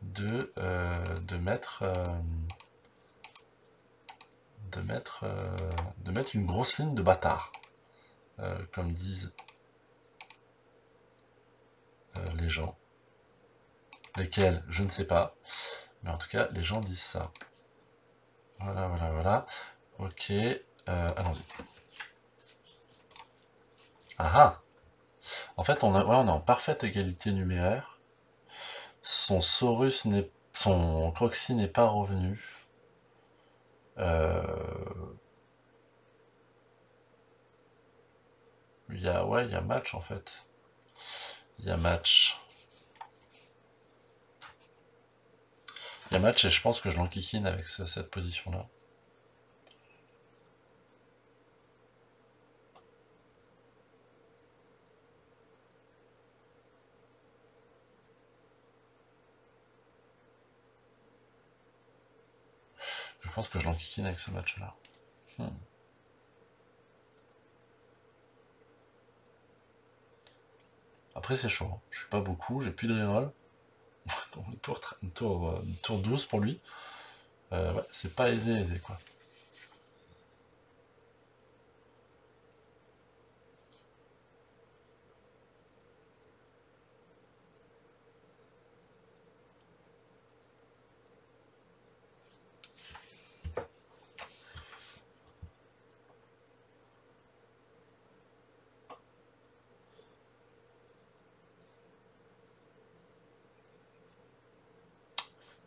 Speaker 1: de mettre une grosse ligne de bâtard, comme disent les gens. Lesquels, je ne sais pas. Mais en tout cas, les gens disent ça. Voilà, voilà, voilà. Ok, allons-y. Ah ah. En fait, on est en parfaite égalité numéraire. Son Croxy n'est pas revenu. Il y a match en fait. Il y a match. Il y a match et je pense que je l'enquiquine avec cette position-là. Je pense que je l'enquiquine avec ce match-là. Après c'est chaud. Hein. Je suis pas beaucoup, j'ai plus de reroll. Donc tour 12 pour lui. Ouais, c'est pas aisé quoi.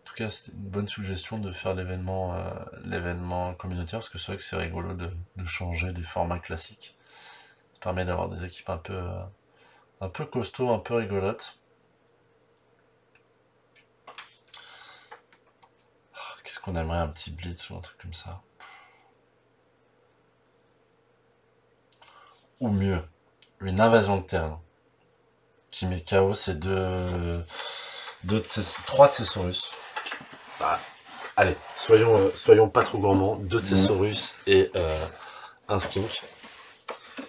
Speaker 1: En tout cas, c'était une bonne suggestion de faire l'événement communautaire, parce que c'est vrai que c'est rigolo de changer des formats classiques. Ça permet d'avoir des équipes un peu costauds, un peu rigolotes. Qu'est-ce qu'on aimerait, un petit blitz ou un truc comme ça. Ou mieux, une invasion de terrain qui met KO ces trois de ces Saurus. Bah, allez, soyons pas trop gourmands. 2 Thesaurus et un Skink.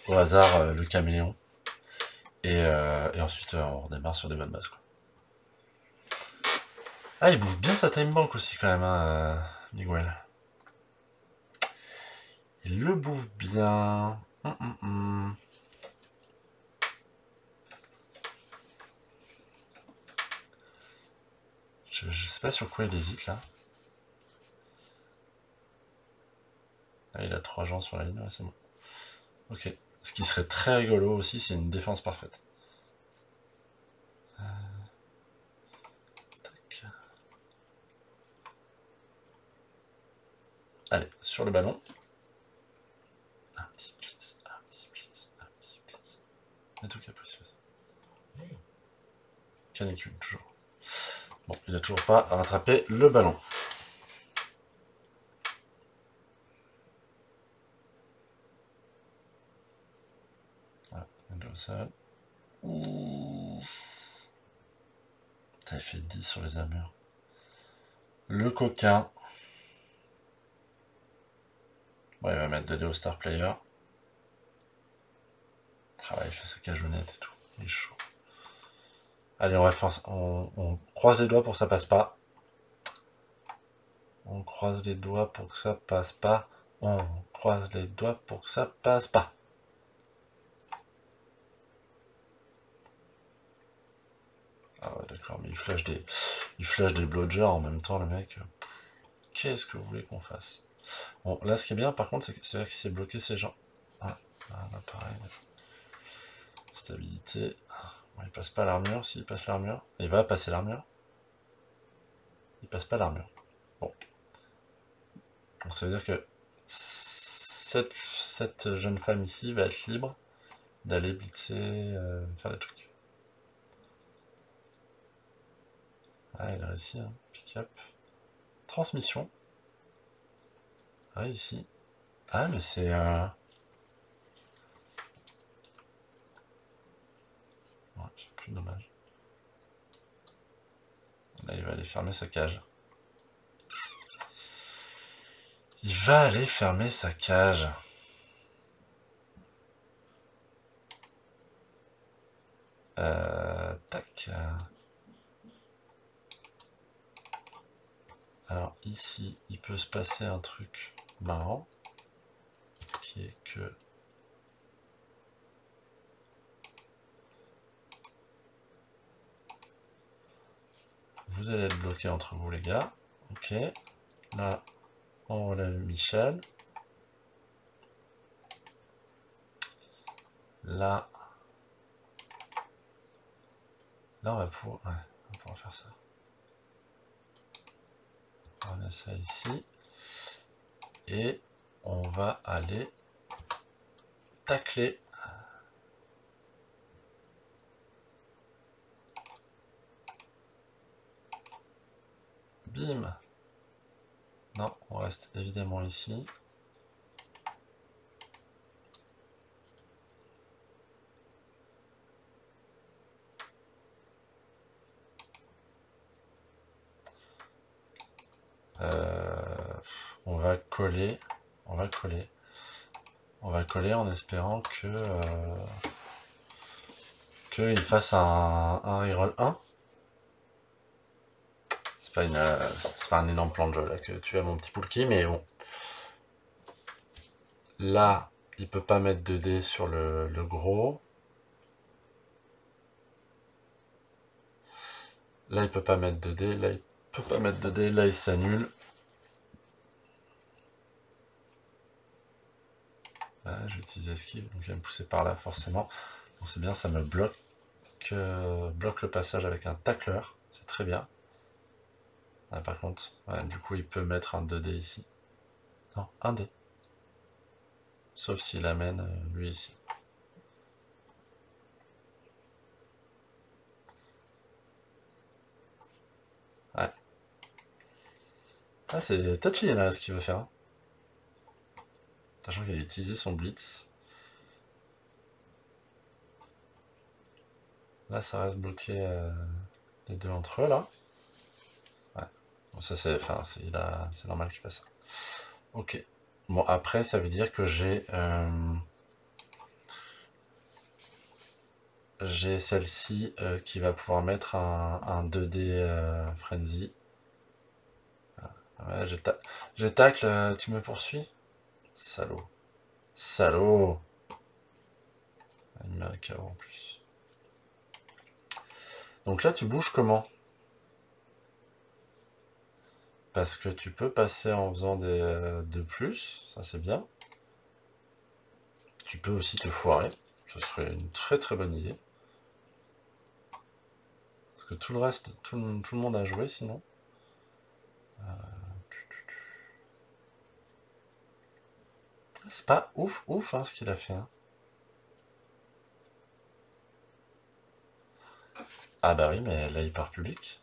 Speaker 1: Au hasard, le caméléon. Et ensuite, on redémarre sur des bonnes bases. Quoi. Ah, il bouffe bien sa time bank aussi, quand même. Hein. Miguel. Il le bouffe bien. Je sais pas sur quoi il hésite là. Ah, il a 3 gens sur la ligne, ouais, c'est bon. Ok. Ce qui serait très rigolo aussi, c'est une défense parfaite. Tac. Allez, sur le ballon. Un petit blitz, un petit blitz, un petit blitz. Et tout capricieux. Canicule, toujours. Bon, il a toujours pas rattrapé le ballon. Voilà, ça. Ouh. Ça fait 10 sur les armures. Le coquin. Bon, il va mettre 2D au star player. Il fait sa cageonnette et tout. Il est chaud. Allez, on croise les doigts pour que ça passe pas. On croise les doigts pour que ça passe pas. On croise les doigts pour que ça passe pas. Ah ouais, d'accord, mais il flash des blodgers en même temps, le mec. Qu'est-ce que vous voulez qu'on fasse? Bon, là, ce qui est bien, par contre, c'est vrai qu'il s'est bloqué ces gens. Ah, là, pareil. Stabilité. Bon, il passe pas l'armure. S'il passe l'armure, il va passer l'armure. Il passe pas l'armure. Bon. Donc ça veut dire que cette jeune femme ici va être libre d'aller blitzer, faire des trucs. Ah, il a réussi, hein. Pick-up. Transmission. Ah, ici. Ah, mais c'est... Ouais, c'est plus dommage. Là, il va aller fermer sa cage. Il va aller fermer sa cage. Tac. Alors ici, il peut se passer un truc marrant, qui est que vous allez être bloqué entre vous les gars. Ok. Là, on relève Michel. Là, on va pouvoir, ouais, on va pouvoir faire ça. On met ça ici. Et on va aller tacler. Bim. Non, on reste évidemment ici. On va coller. On va coller. On va coller en espérant que qu'il fasse un reroll 1. C'est pas un énorme plan de jeu là que tu as mon petit Poulki, mais bon. Là, il peut pas mettre 2D sur le gros. Là, il peut pas mettre 2D. Là, il peut pas mettre 2D. Là, il s'annule. Là, je vais utiliser esquive, donc il va me pousser par là forcément. Bon, c'est bien, ça me bloque le passage avec un tacleur. C'est très bien. Ah, par contre, ouais, du coup, il peut mettre un 2D ici. Non, un D. Sauf s'il amène lui ici. Ouais. Ah, c'est touchy là ce qu'il veut faire. Sachant qu'il a utilisé son blitz. Là, ça reste bloqué les deux entre eux là. Ouais. Bon, ça c'est, enfin, c'est normal qu'il fasse ça. Ok. Bon, après, ça veut dire que j'ai celle-ci qui va pouvoir mettre un 2D Frenzy. Ouais, j'ai tacle, tu me poursuis? Salaud. Salaud. Il met un KO en plus. Donc là, tu bouges comment? Parce que tu peux passer en faisant des 2 plus, ça c'est bien. Tu peux aussi te foirer, ce serait une très très bonne idée. Parce que tout le reste, tout le monde a joué sinon. C'est pas ouf ouf hein, ce qu'il a fait. Hein. Ah bah oui, mais là il part public.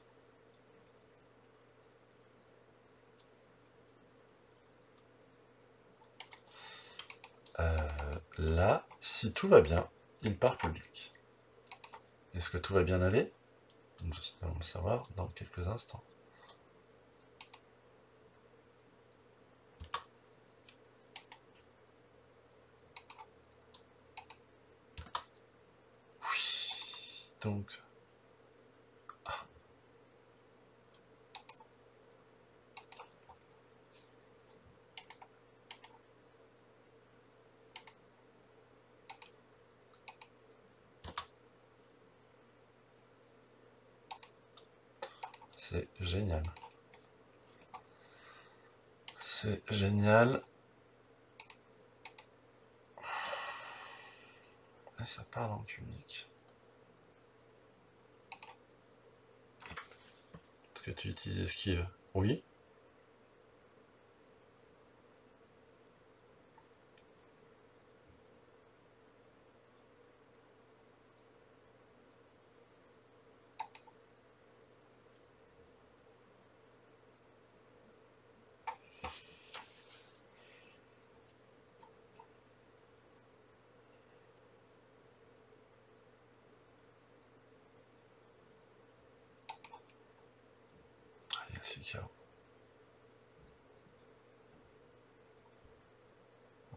Speaker 1: Là, si tout va bien, il part public. Est-ce que tout va bien aller? Nous allons le savoir dans quelques instants. Oui, donc... C'est génial. C'est génial. Et ça parle en public. Est-ce que tu utilises esquive? Oui. Il y a 6 KO.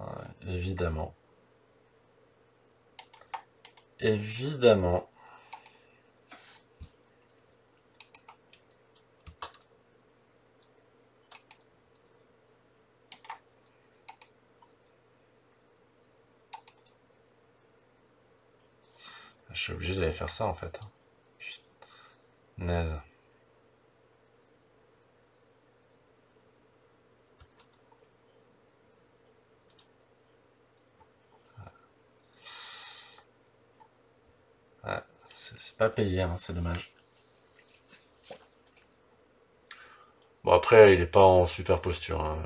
Speaker 1: Ouais, évidemment. Évidemment. Je suis obligé d'aller faire ça en fait. Naze. Ouais, c'est pas payé, hein, c'est dommage. Bon après, il est pas en super posture, hein,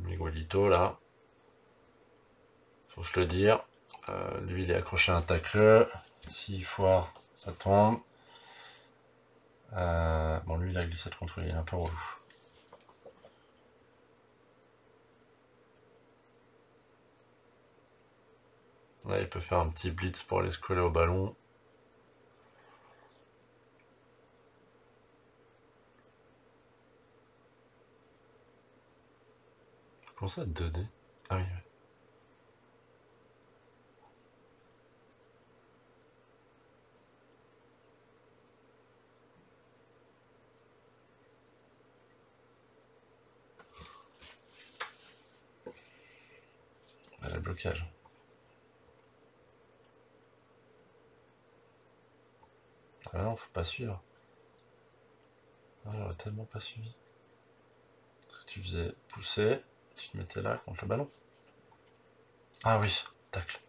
Speaker 1: Miguelito là. Faut se le dire. Lui, il est accroché à un tacle. S'il foire, ça tombe. Bon, lui, il a glissé de contrôle, il est un peu relou. Là, il peut faire un petit blitz pour aller se coller au ballon. Comment ça, 2D? Ah oui, ouais. Bah, le blocage. Ah non, faut pas suivre. Ah, j'aurais tellement pas suivi. Parce que tu faisais pousser, tu te mettais là contre le ballon. Ah oui, tacle.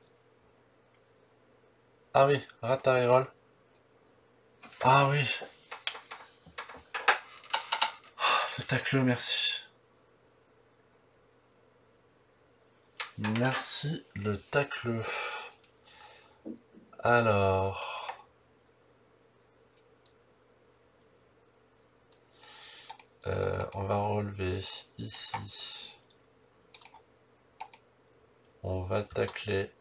Speaker 1: Ah oui, rate Ah oui, le tacle, merci. Merci, le tacle. Alors... on va relever ici. On va tacler.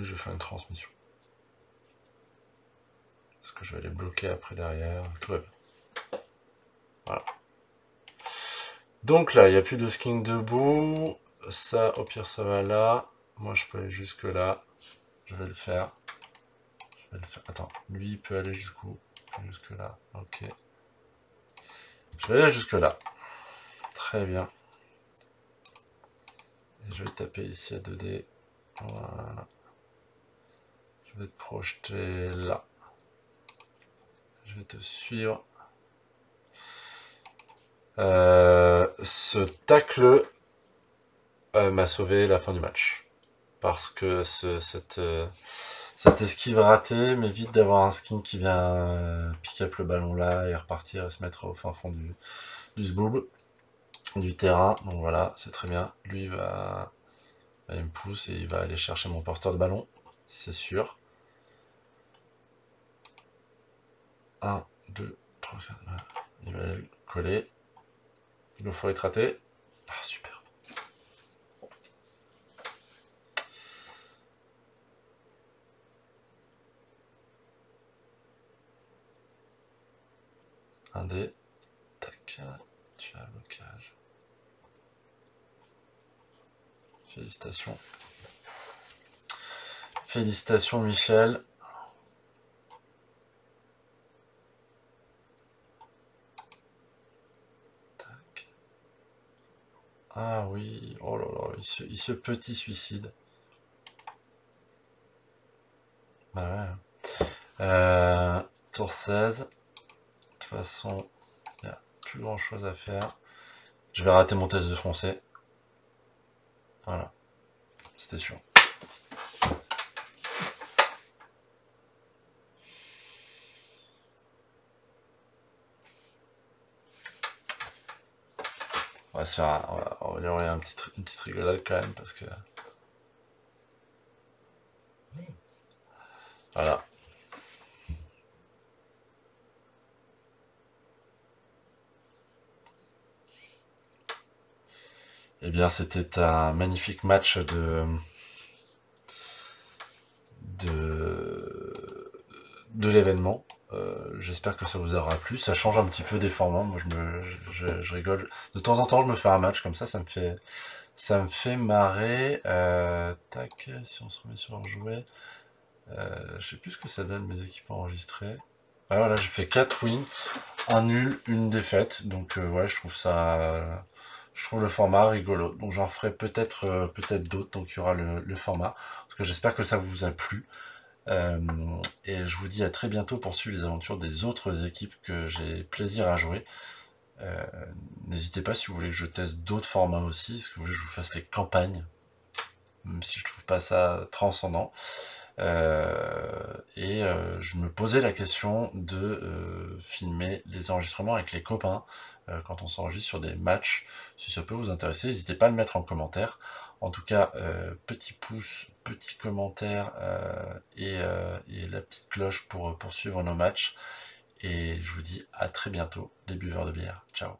Speaker 1: Oui, je vais faire une transmission. Parce que je vais les bloquer après derrière. Tout va bien. Voilà. Donc là, il n'y a plus de skin debout. Ça, au pire, ça va là. Moi, je peux aller jusque là. Je vais le faire. Attends, lui, il peut aller jusqu'où? Jusque là. Ok. Je vais aller jusque là. Très bien. Et je vais taper ici à 2D. Voilà. Je vais te projeter là. Je vais te suivre. Ce tacle m'a sauvé la fin du match. Parce que cette esquive ratée m'évite d'avoir un skin qui vient pick up le ballon là et repartir et se mettre au fin fond du zboob, du terrain. Donc voilà, c'est très bien. Lui, il me pousse et il va aller chercher mon porteur de ballon, c'est sûr. 1, 2, 3, 4, il va le coller. Il faut être raté. Ah, super. Un dé. Tac. Tu as un blocage. Félicitations. Félicitations, Michel. Tac. Ah oui. Oh là là. Il se petit suicide. Bah ouais. Tour 16. De toute façon, il n'y a plus grand chose à faire. Je vais rater mon test de français. Voilà. C'était sûr. On va se faire on va lui envoyer une petite rigolade quand même parce que. Voilà. Eh bien, c'était un magnifique match de l'événement. J'espère que ça vous aura plu. Ça change un petit peu des formats. Moi, je rigole. De temps en temps, je me fais un match comme ça me fait marrer. Tac, si on se remet sur un jouet. Je sais plus ce que ça donne, mes équipes enregistrées. Ouais, voilà, j'ai fait 4 wins, un nul, une défaite. Donc, ouais, je trouve le format rigolo. Donc, j'en ferai peut-être d'autres. Donc, il y aura le format. Parce que j'espère que ça vous a plu. Et je vous dis à très bientôt pour suivre les aventures des autres équipes que j'ai plaisir à jouer. N'hésitez pas si vous voulez que je teste d'autres formats aussi, si vous voulez que je vous fasse les campagnes, même si je trouve pas ça transcendant. Je me posais la question de filmer les enregistrements avec les copains quand on s'enregistre sur des matchs. Si ça peut vous intéresser, n'hésitez pas à le mettre en commentaire. En tout cas, petit pouce, petit commentaire et la petite cloche pour suivre nos matchs. Et je vous dis à très bientôt, les buveurs de bière. Ciao.